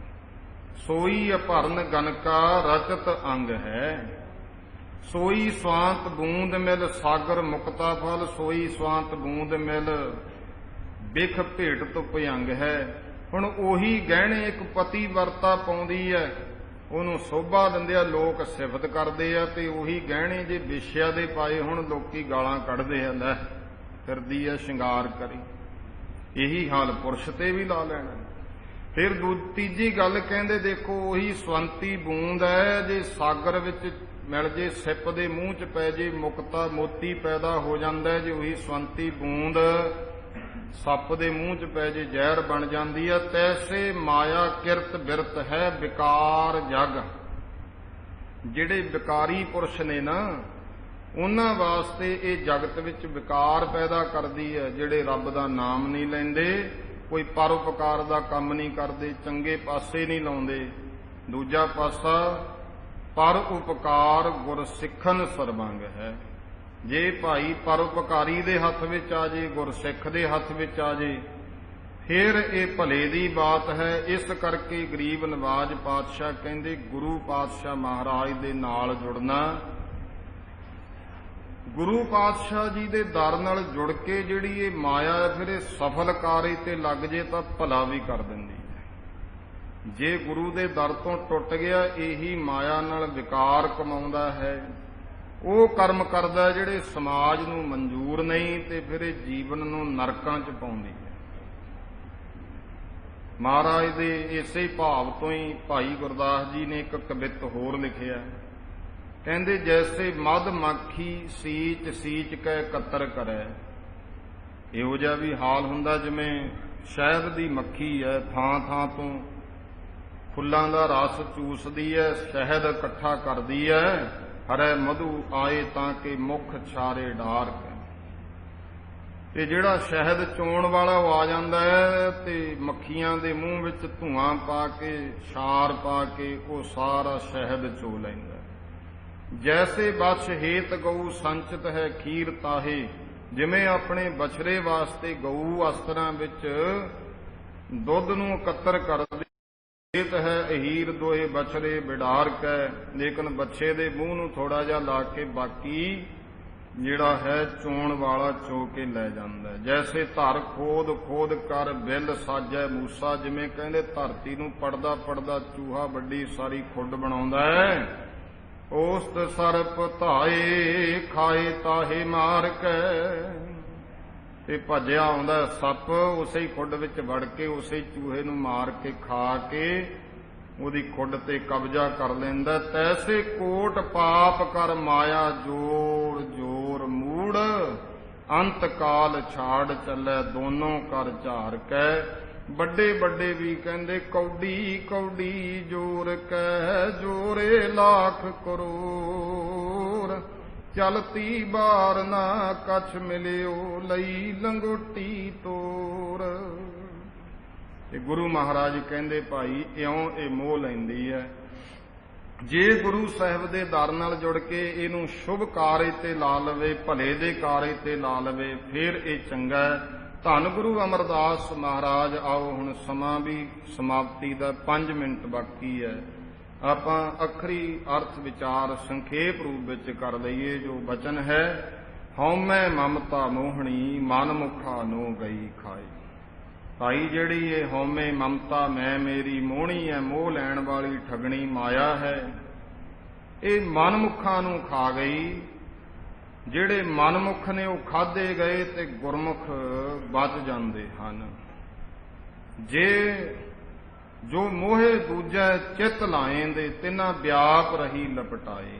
ਸੋਈ ਅਭਰਨ ਗਨਕਾ ਰਚਤ ਅੰਗ ਹੈ। ਸੋਈ ਸਵਾਂਤ ਬੂੰਦ ਮਿਲ ਸਾਗਰ ਮੁਕਤਾ ਫਲ। ਸੋਈ ਸਵਾਂਤ ਬੂੰਦ ਮਿਲ ਬਿਖ ਭੇਟ ਤੋਂ ਭਯੰਗ ਹੈ। ਹੁਣ ਉਹੀ ਗਹਿਣੇ ਇੱਕ ਪਤੀ ਵਰਤਾ ਪਾਉਂਦੀ ਹੈ, ਉਹਨੂੰ ਸੋਭਾ ਦਿੰਦੇ ਆ, ਲੋਕ ਸਿਫਤ ਕਰਦੇ ਆ, ਤੇ ਉਹੀ ਗਹਿਣੇ ਜੇ ਵਿਸ਼ਿਆ ਦੇ ਪਾਏ ਹੁਣ ਲੋਕੀ ਗਾਲਾਂ ਕੱਢਦੇ ਆ, ਲੈ ਫਿਰਦੀ ਆ ਸ਼ਿੰਗਾਰ ਕਰੀ। ਇਹੀ ਹਾਲ ਪੁਰਸ਼ ਤੇ ਵੀ ਲਾ ਲੈਣਾ। ਫਿਰ ਤੀਜੀ ਗੱਲ ਕਹਿੰਦੇ, ਦੇਖੋ ਉਹੀ ਸਵੰਤੀ ਬੂੰਦ ਹੈ, ਜੇ ਸਾਗਰ ਵਿੱਚ ਮਿਲ ਜੇ, ਸਿੱਪ ਦੇ ਮੂੰਹ ਚ ਪੈ ਜੇ, ਮੁਕਤਾ ਮੋਤੀ ਪੈਦਾ ਹੋ ਜਾਂਦਾ। ਜੇ ਉਹੀ ਸਵੰਤੀ ਬੂੰਦ ਸੱਪ ਦੇ ਮੂੰਹ ਚ ਪੈ ਜੇ, ਜ਼ਹਿਰ ਬਣ ਜਾਂਦੀ ਹੈ। ਤੈਸੇ ਮਾਇਆ ਕਿਰਤ ਬਿਰਤ ਹੈ ਵਿਕਾਰ ਜਗ। ਜਿਹੜੇ ਵਿਕਾਰੀ ਪੁਰਸ਼ ਨੇ ਨਾ, ਉਹਨਾਂ ਵਾਸਤੇ ਇਹ ਜਗਤ ਵਿੱਚ ਵਿਕਾਰ ਪੈਦਾ ਕਰਦੀ ਹੈ। ਜਿਹੜੇ ਰੱਬ ਦਾ ਨਾਮ ਨਹੀਂ ਲੈਂਦੇ, ਕੋਈ ਪਰਉਪਕਾਰ ਦਾ ਕੰਮ ਨਹੀਂ ਕਰਦੇ, ਚੰਗੇ ਪਾਸੇ ਨਹੀਂ ਲਾਉਂਦੇ। ਦੂਜਾ ਪਾਸਾ ਪਰ ਉਪਕਾਰ ਗੁਰ ਸਿੱਖਨ ਸਰਬੰਗ ਹੈ। ਜੇ ਭਾਈ ਪਰਉਪਕਾਰੀ ਦੇ ਹੱਥ ਵਿੱਚ ਆ ਜੇ, ਗੁਰਸਿੱਖ ਦੇ ਹੱਥ ਵਿੱਚ ਆ ਜੇ, ਫਿਰ ਇਹ ਭਲੇ ਦੀ ਬਾਤ ਹੈ। ਇਸ ਕਰਕੇ ਗਰੀਬ ਨਵਾਜ ਪਾਤਸ਼ਾਹ ਕਹਿੰਦੇ, ਗੁਰੂ ਪਾਤਸ਼ਾਹ ਮਹਾਰਾਜ ਦੇ ਨਾਲ ਜੁੜਨਾ, ਗੁਰੂ ਪਾਤਸ਼ਾਹ ਜੀ ਦੇ ਦਰ ਨਾਲ ਜੁੜ ਕੇ ਜਿਹੜੀ ਇਹ ਮਾਇਆ ਫਿਰ ਇਹ ਸਫਲ ਕਾਰੇ ਤੇ ਲੱਗ ਜੇ ਤਾਂ ਭਲਾ ਵੀ ਕਰ ਦਿੰਦੀ ਹੈ। ਜੇ ਗੁਰੂ ਦੇ ਦਰ ਤੋਂ ਟੁੱਟ ਗਿਆ, ਇਹੀ ਮਾਇਆ ਨਾਲ ਵਿਕਾਰ ਕਮਾਉਂਦਾ ਹੈ। ਉਹ ਕਰਮ ਕਰਦਾ ਜਿਹੜੇ ਸਮਾਜ ਨੂੰ ਮਨਜ਼ੂਰ ਨਹੀਂ, ਤੇ ਫਿਰ ਇਹ ਜੀਵਨ ਨੂੰ ਨਰਕਾਂ 'ਚ ਪਾਉਂਦੀ ਹੈ। ਮਹਾਰਾਜ ਦੇ ਇਸੇ ਭਾਵ ਤੋਂ ਹੀ ਭਾਈ ਗੁਰਦਾਸ ਜੀ ਨੇ ਇੱਕ ਕਵਿਤ ਹੋਰ ਲਿਖਿਆ। ਕਹਿੰਦੇ, ਜੈਸੇ ਮਧ ਮੱਖੀ ਸੀਚ ਸੀਚ ਕੇ ਕਤਰ ਕਰੈ। ਇਹੋ ਜਿਹਾ ਵੀ ਹਾਲ ਹੁੰਦਾ ਜਿਵੇਂ ਸ਼ਹਿਦ ਦੀ ਮੱਖੀ ਹੈ, ਥਾਂ ਥਾਂ ਤੋਂ ਫੁੱਲਾਂ ਦਾ ਰਸ ਚੂਸਦੀ ਹੈ, ਸ਼ਹਿਦ ਇਕੱਠਾ ਕਰਦੀ ਹੈ। ਹਰੇ ਮਧੂ ਆਏ ਤਾਂ ਕਿ ਮੁਖ ਛਾਰੇ ਡਾਰ ਕੇ। ਤੇ ਜਿਹੜਾ ਸ਼ਹਿਦ ਚੋਣ ਵਾਲਾ ਉਹ ਆ ਜਾਂਦਾ ਹੈ, ਤੇ ਮੱਖੀਆਂ ਦੇ ਮੂੰਹ ਵਿੱਚ ਧੂਆਂ ਪਾ ਕੇ, ਛਾਰ ਪਾ ਕੇ ਉਹ ਸਾਰਾ ਸ਼ਹਿਦ ਚੋ ਲੈਂਦਾ। ਜੈਸੇ ਬਛ ਹੇਤ ਗਊ ਸੰਚਿਤ ਹੈ ਖੀਰ ਤਾਹੇ। ਜਿਵੇਂ ਆਪਣੇ ਬਛੜੇ ਵਾਸਤੇ ਗਊ ਅਸਤਰਾਂ ਵਿੱਚ ਦੁੱਧ ਨੂੰ ਇਕੱਤਰ ਕਰਦੀ ਹੇਤ ਹੈ ਅਹੀਰ ਦੋਏ ਬਛੜੇ ਬਿਡਾਰ ਕੈ। ਲੇਕਿਨ ਬੱਚੇ ਦੇ ਮੂੰਹ ਨੂੰ ਥੋੜਾ ਜਿਹਾ ਲਾ ਕੇ ਬਾਕੀ ਜਿਹੜਾ ਹੈ ਚੋਣ ਵਾਲਾ ਚੋ ਕੇ ਲੈ ਜਾਂਦਾ। ਜੈਸੇ ਧਰ ਖੋਦ ਖੋਦ ਕਰ ਬਿੱਲ ਸਾਜੈ ਮੂਸਾ। ਜਿਵੇਂ ਕਹਿੰਦੇ ਧਰਤੀ ਨੂੰ ਪੜਦਾ ਪੜਦਾ ਚੂਹਾ ਵੱਡੀ ਸਾਰੀ ਖੁੱਡ ਬਣਾਉਂਦਾ ਹੈ, ਉਸਤ ਸਰਪ ਧਾਏ ਖਾਏ ਤਾਹੇ ਮਾਰ ਕੇ। ਤੇ ਭੱਜਿਆ ਆਉਂਦਾ ਸੱਪ, ਉਸੇ ਹੀ ਖੁੱਡ ਵਿੱਚ ਵੜ ਕੇ ਉਸੇ ਚੂਹੇ ਨੂੰ ਮਾਰ ਕੇ ਖਾ ਕੇ ਉਹਦੀ ਖੁੱਡ ਤੇ ਕਬਜ਼ਾ ਕਰ ਲੈਂਦਾ। ਤੈਸੇ ਕੋਟ ਪਾਪ ਕਰ ਮਾਇਆ ਜੋੜ ਜੋਰ ਮੂੜ। ਅੰਤ ਕਾਲ ਛਾੜ ਚੱਲੇ ਦੋਨੋਂ ਕਰ ਝਾਰ ਕੈ। ਵੱਡੇ ਵੱਡੇ ਵੀ ਕਹਿੰਦੇ, ਕੌਡੀ ਕੌਡੀ ਜੋਰ ਕੈ ਜੋਰੇ ਲੱਖ ਕਰੋੜ। ਚਲਤੀ ਬਾਰ ਨਾ ਕਛ ਮਿਲਿਓ ਲਈ ਲੰਗੋਟੀ ਤੋਰ। ਤੇ ਗੁਰੂ ਮਹਾਰਾਜ ਕਹਿੰਦੇ, ਭਾਈ ਇਉਂ ਇਹ ਮੋਹ ਲੈਂਦੀ ਹੈ। ਜੇ ਗੁਰੂ ਸਾਹਿਬ ਦੇ ਦਰ ਨਾਲ ਜੁੜ ਕੇ ਇਹਨੂੰ ਸ਼ੁਭ ਕਾਰਜ ਤੇ ਲਾ ਲਵੇ, ਭਲੇ ਦੇ ਕਾਰਜ ਤੇ ਲਾ ਲਵੇ, ਫਿਰ ਇਹ ਚੰਗਾ ਹੈ। ਧੰਨ ਗੁਰੂ ਅਮਰਦਾਸ ਮਹਾਰਾਜ। ਆਓ ਹੁਣ ਸਮਾਂ ਵੀ ਸਮਾਪਤੀ ਦਾ 5 ਮਿੰਟ ਬਾਕੀ ਹੈ। ਆਪਾਂ ਅੱਖਰੀ ਅਰਥ ਵਿਚਾਰ ਸੰਖੇਪ ਰੂਪ ਵਿੱਚ ਕਰ ਲਈਏ। ਜੋ ਬਚਨ ਹੈ, ਹਉਮੈ ਮਮਤਾ ਮੋਹਣੀ ਮਨ ਮੁਖਾ ਨੋ ਗਈ ਖਾਈ। ਭਾਈ ਜਿਹੜੀ ਇਹ ਹਉਮੈ ਮਮਤਾ ਮੈਂ ਮੇਰੀ ਮੋਹਣੀ ਹੈ, ਮੋਹ ਲੈਣ ਵਾਲੀ ਠਗਣੀ ਮਾਇਆ ਹੈ, ਇਹ ਮਨਮੁਖਾਂ ਨੂੰ ਖਾ ਗਈ। ਜਿਹੜੇ ਮਨਮੁਖ ਨੇ ਉਹ ਖਾਧੇ ਗਏ ਤੇ ਗੁਰਮੁਖ ਬਚ ਜਾਂਦੇ ਹਨ। ਜੇ ਜੋ ਮੋਹੇ ਦੂਜੈ ਚਿਤ ਲਾਏ ਦੇ ਤਿਨਾ ਵਿਆਪ ਰਹੀ ਲਪਟਾਏ।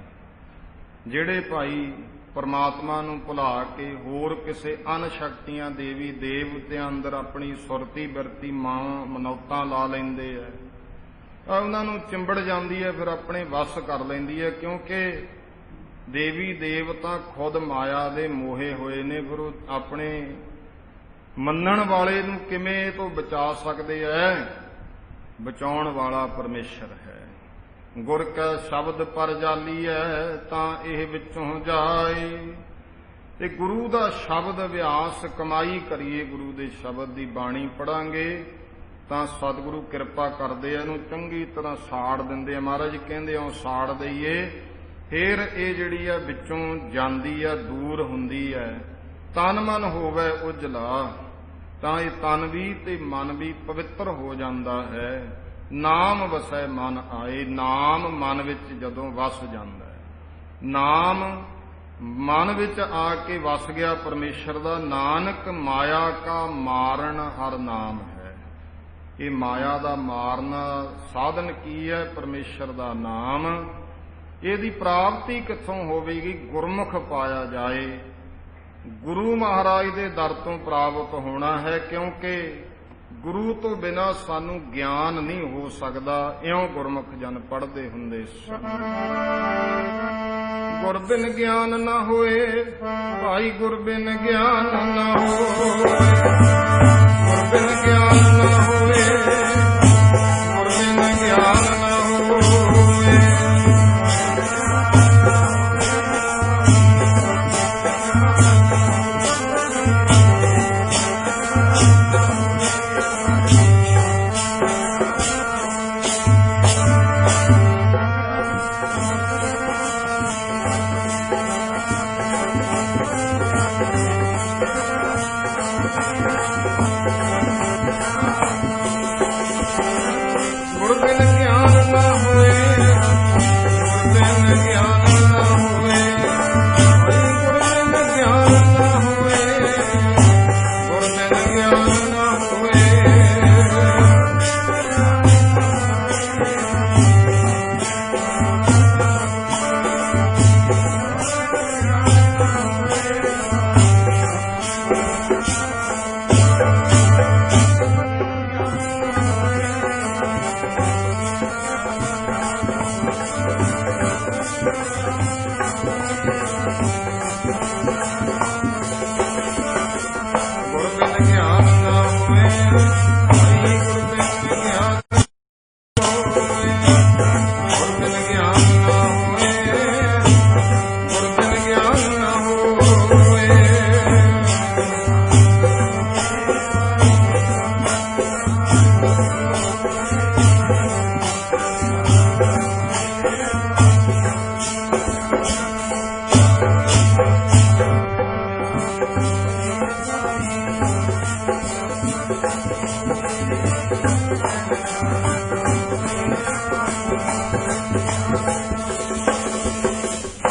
ਜਿਹੜੇ ਭਾਈ ਪਰਮਾਤਮਾ ਨੂੰ ਭੁਲਾ ਕੇ ਹੋਰ ਕਿਸੇ ਅਨ ਸ਼ਕਤੀਆਂ ਦੇਵੀ ਦੇਵਤਿਆਂ ਅੰਦਰ ਆਪਣੀ ਸੁਰਤੀ ਬਿਰਤੀ ਮਨੌਤਾਂ ਲਾ ਲੈਂਦੇ ਆ, ਉਹਨਾਂ ਨੂੰ ਚਿੰਬੜ ਜਾਂਦੀ ਹੈ, ਫਿਰ ਆਪਣੇ ਵੱਸ ਕਰ ਲੈਂਦੀ ਹੈ। ਕਿਉਂਕਿ ਦੇਵੀ ਦੇਵਤਾ ਖੁਦ ਮਾਇਆ ਦੇ ਮੋਹੇ ਹੋਏ ਨੇ, ਫਿਰ ਉਹ ਆਪਣੇ ਮੰਨਣ ਵਾਲੇ ਨੂੰ ਕਿਵੇਂ ਇਹ ਤੋਂ ਬਚਾ ਸਕਦੇ ਐ? ਬਚਾਉਣ ਵਾਲਾ ਪਰਮੇਸ਼ਰ ਹੈ। ਗੁਰ ਕੈ ਸ਼ਬਦ ਪਰ ਜਾਲੀਐ ਤਾਂ ਇਹ ਵਿੱਚੋਂ ਜਾਏ। ਤੇ ਗੁਰੂ ਦਾ ਸ਼ਬਦ ਅਭਿਆਸ ਕਮਾਈ ਕਰੀਏ, ਗੁਰੂ ਦੇ ਸ਼ਬਦ ਦੀ ਬਾਣੀ ਪੜਾਂਗੇ ਤਾਂ ਸਤਿਗੁਰੂ ਕਿਰਪਾ ਕਰਦੇ ਆ, ਇਹਨੂੰ ਚੰਗੀ ਤਰ੍ਹਾਂ ਸਾੜ ਦਿੰਦੇ ਆ। ਮਹਾਰਾਜ ਜੀ ਕਹਿੰਦੇ ਆ ਸਾੜ ਦਈਏ, ਫਿਰ ਇਹ ਜਿਹੜੀ ਆ ਵਿੱਚੋਂ ਜਾਂਦੀ ਆ, ਦੂਰ ਹੁੰਦੀ ਹੈ। ਤਨ ਮਨ ਹੋਵੇ ਉਜਲਾ, ਤਾਂ ਇਹ ਤਨ ਵੀ ਤੇ ਮਨ ਵੀ ਪਵਿੱਤਰ ਹੋ ਜਾਂਦਾ ਹੈ। ਨਾਮ ਵਸੈ ਮਨ ਆਏ, ਨਾਮ ਮਨ ਵਿੱਚ ਜਦੋਂ ਵਸ ਜਾਂਦਾ ਹੈ, ਨਾਮ ਮਨ ਵਿੱਚ ਆ ਕੇ ਵਸ ਗਿਆ ਪਰਮੇਸ਼ਰ ਦਾ। ਨਾਨਕ ਮਾਇਆ ਕਾ ਮਾਰਨ ਹਰ ਨਾਮ ਹੈ। ਇਹ ਮਾਇਆ ਦਾ ਮਾਰਨਾ ਸਾਧਨ ਕੀ ਹੈ? ਪਰਮੇਸ਼ਰ ਦਾ ਨਾਮ। ਇਹਦੀ ਪ੍ਰਾਪਤੀ ਕਿੱਥੋਂ ਹੋਵੇਗੀ? ਗੁਰਮੁਖ ਪਾਇਆ ਜਾਏ, ਗੁਰੂ ਮਹਾਰਾਜ ਦੇ ਦਰ ਤੋਂ ਪ੍ਰਾਪਤ ਹੋਣਾ ਹੈ। ਕਿਉਂਕਿ ਗੁਰੂ ਤੋਂ ਬਿਨਾਂ ਸਾਨੂੰ ਗਿਆਨ ਨਹੀਂ ਹੋ ਸਕਦਾ। ਇਉਂ ਗੁਰਮੁਖ ਜਨ ਪੜ੍ਹਦੇ ਹੁੰਦੇ ਸਨ। ਗੁਰ ਬਿਨ ਗਿਆਨ ਨਾ ਹੋਏ ਭਾਈ, ਗੁਰ ਬਿਨ ਗਿਆਨ ਨਾ ਹੋਏ, ਗੁਰ ਬਿਨ ਗਿਆਨ ਨਾ ਹੋਏ, ਗੁਰ ਬਿਨ ਗਿਆਨ ਨਾ ਹੋਏ।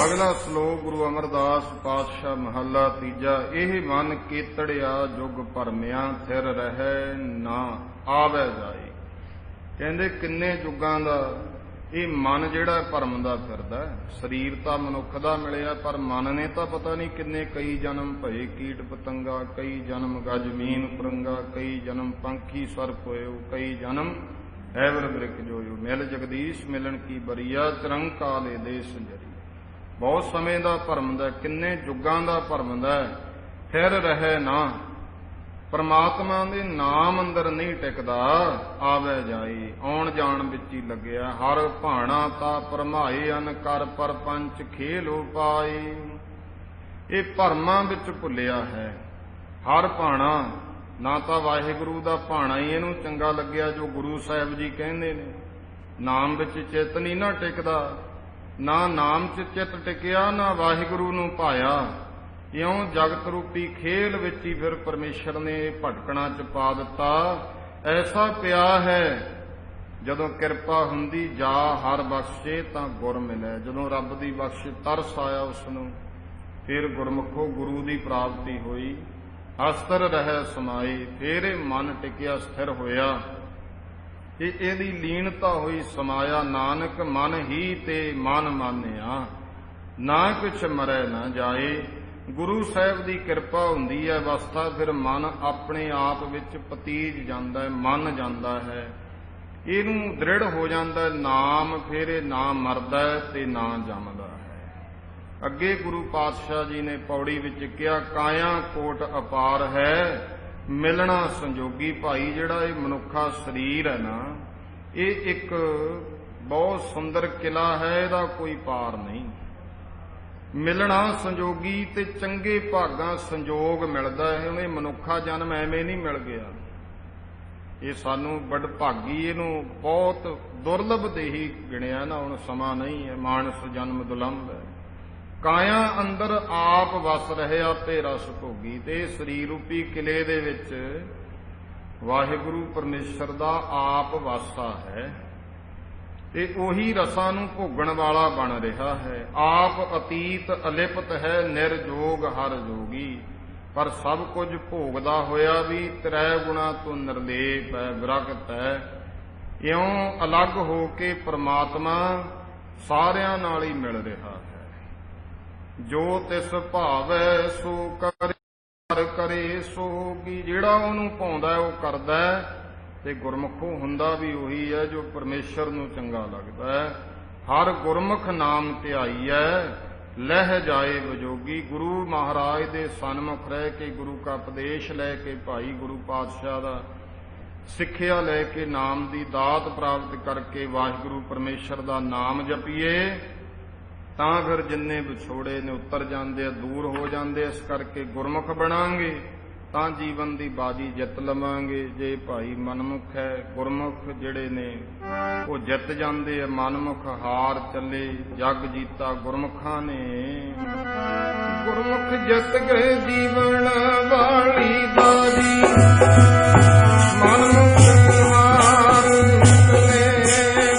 ਅਗਲਾ ਸ਼ਲੋਕ ਗੁਰੂ ਅਮਰਦਾਸ ਪਾਤਸ਼ਾਹ ਮਹੱਲਾ ਤੀਜਾ। ਇਹ ਮਨ ਕੀਤੜਿਆ ਜੁਗ ਭਰਮਿਆ, ਥਿਰ ਰਹਿ ਨਾ ਆਵੈ ਜਾਏ। ਕਹਿੰਦੇ ਕਿੰਨੇ ਯੁੱਗਾਂ ਦਾ ਇਹ ਮਨ ਜਿਹੜਾ ਭਰਮਦਾ ਫਿਰਦਾ। ਸਰੀਰ ਤਾਂ ਮਨੁੱਖ ਦਾ ਮਿਲਿਆ, ਪਰ ਮਨ ਨੇ ਤਾਂ ਪਤਾ ਨਹੀਂ ਕਿੰਨੇ ਕਈ ਜਨਮ ਭਏ ਕੀਟ ਪਤੰਗਾ, ਕਈ ਜਨਮ ਗਜਮੀਨ ਪਰੰਗਾ, ਕਈ ਜਨਮ ਪੰਖੀ ਸਰਪ ਹੋਇਓ, ਕਈ ਜਨਮ ਐਵਰ ਬ੍ਰਿਕ ਜੋਇਓ। ਮਿਲ ਜਗਦੀਸ਼ ਮਿਲਣ ਕੀ ਬਰੀਆ, ਚਰੰਕਾਲੇ ਦੇ ਸੰਜਰੀ। ਬਹੁਤ ਸਮੇਂ ਦਾ ਭਰਮਦਾ, ਕਿੰਨੇ ਯੁੱਗਾਂ ਦਾ ਭਰਮਦਾ, ਫਿਰ ਰਹਿ ਨਾ। ਪਰਮਾਤਮਾ ਦੇ ਨਾਮ ਅੰਦਰ ਨਹੀਂ ਟਿਕਦਾ, ਆਵੇ ਜਾਏ ਆਉਣ ਜਾਣ ਵਿੱਚ ਹੀ ਲੱਗਿਆ। ਹਰ ਭਾਣਾ ਤਾ ਭਰਮਾਏ, ਅਨ ਕਰ ਪਰਪੰਚ ਖੇਲ ਉਪਾਏ। ਇਹ ਭਰਮਾਂ ਵਿੱਚ ਭੁੱਲਿਆ ਹੈ। ਹਰ ਭਾਣਾ, ਨਾ ਤਾਂ ਵਾਹਿਗੁਰੂ ਦਾ ਭਾਣਾ ਹੀ ਇਹਨੂੰ ਚੰਗਾ ਲੱਗਿਆ ਜੋ ਗੁਰੂ ਸਾਹਿਬ ਜੀ ਕਹਿੰਦੇ ਨੇ। ਨਾਮ ਵਿੱਚ ਚਿੱਤ ਨਹੀਂ ਨਾ ਟਿਕਦਾ, ਨਾ ਨਾਮ ਚ ਚਿੱਤ ਟਿਕਿਆ, ਨਾ ਵਾਹਿਗੁਰੂ ਨੂੰ ਭਾਇਆ। ਇਉਂ ਜਗਤ ਰੂਪੀ ਖੇਲ ਵਿੱਚ ਹੀ ਫਿਰ ਪਰਮੇਸ਼ਰ ਨੇ ਭਟਕਣਾ ਚ ਪਾ ਦਿੱਤਾ। ਐਸਾ ਪਿਆ ਹੈ ਜਦੋਂ ਕਿਰਪਾ ਹੁੰਦੀ ਜਾ ਹਰ ਬਖਸ਼ੇ ਤਾਂ ਗੁਰ ਮਿਲੇ। ਜਦੋਂ ਰੱਬ ਦੀ ਬਖਸ਼ ਤਰਸ ਆਇਆ ਉਸ ਨੂੰ, ਫਿਰ ਗੁਰਮੁਖੋ ਗੁਰੂ ਦੀ ਪ੍ਰਾਪਤੀ ਹੋਈ। ਅਸਤਰ ਰਹਿ ਸਮਾਏ, ਫਿਰ ਇਹ ਮਨ ਟਿਕਿਆ, ਸਥਿਰ ਹੋਇਆ। ਇਹਦੀ ਲੀਨਤਾ ਹੋਈ, ਸਮਾਇਆ। ਨਾਨਕ ਮਨ ਹੀ ਤੇ ਮਨ ਮਾਨਿਆ। ना कुछ मरै ना जाए। गुरु साहब की किरपा हुंदी है, अवस्था फिर मन अपने आप विच पतीज जांदा है, मन जांदा है, इनू दृढ़ हो जाता है। नाम फिर ना मरदा ते ना जमदा है। अगे गुरु पातशाह जी ने पौड़ी विच कहा, काया कोट अपार है, मिलना संजोगी। भाई जिहड़ा ये मनुखा शरीर है ना, ये एक बहुत सुंदर किला है, इहदा कोई पार नहीं। मिलना संजोगी ते चंगे भागां संजोग मिलदा है। उन्हें मनुखा जन्म एवें नहीं मिल गया, ये सानू बड़ भागी, इहनूं बहुत दुर्लभ दे ही गिणिया ना। हुण समा नहीं है, मानस जन्म दुलंभ है। काया अंदर आप वस रहे आपे रस भोगी। ते शरीर रूपी किले दे विच वाहिगुरु परमेश्वर दा आप वासा है, ते ओही रसां नूं भोगण वाला बन रहा है। आप अतीत अलिपत है, निर्जोग हर जोगी। पर सब कुछ भोगदा होया भी त्रै गुणा तो निर्लेप है, विरक्त है। इउं अलग हो के परमात्मा सारियां नाल ही मिल रहा है। जो तिस भावै सो करे, हर करे सोगी। जिहड़ा ओनू पाउंदा है, ओह करदा है। ते गुरमुखों हुंदा भी उही है जो परमेश्वर नूं चंगा लगदा है। हर गुरमुख नाम ध्याई है, लह जाए विजोगी। गुरु महाराज दे सन्मुख रह के गुरु का उपदेश लैके, भाई गुरु पातशाह दा सिक्ख्या लैके, नाम दी दात प्राप्त करके वाहिगुरु परमेश्वर दा नाम जपीए, तां फिर जिन्ने विछोड़े ने उतर जाते, दूर हो जाते। इस करके गुरमुख बनांगे तां जीवन की बाजी जित लवांगे। जे भाई मनमुख है, गुरमुख जिहड़े ने वो जित जाते, मनमुख हार चले। जग जीता गुरमुखां ने, गुरमुख जित गए जीवन वाली बाजी। मनमुख हार चले,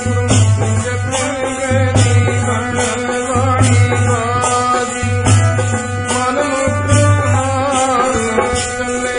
गुरमुख जित गए जीवन वाली बाजी। मनमुख हार चले,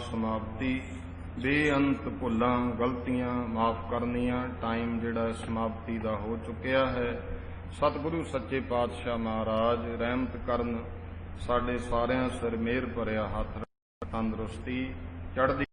समाप्ति बेअंत भुलां गलतियां माफ करनियां टाइम जिहड़ा समाप्ति दा हो चुकिया है। सतगुरु सच्चे पातशाह महाराज रहमत करन, साडे सारियां सिर मेहर भरिया हथ तंदुरुस्ती चढ़दी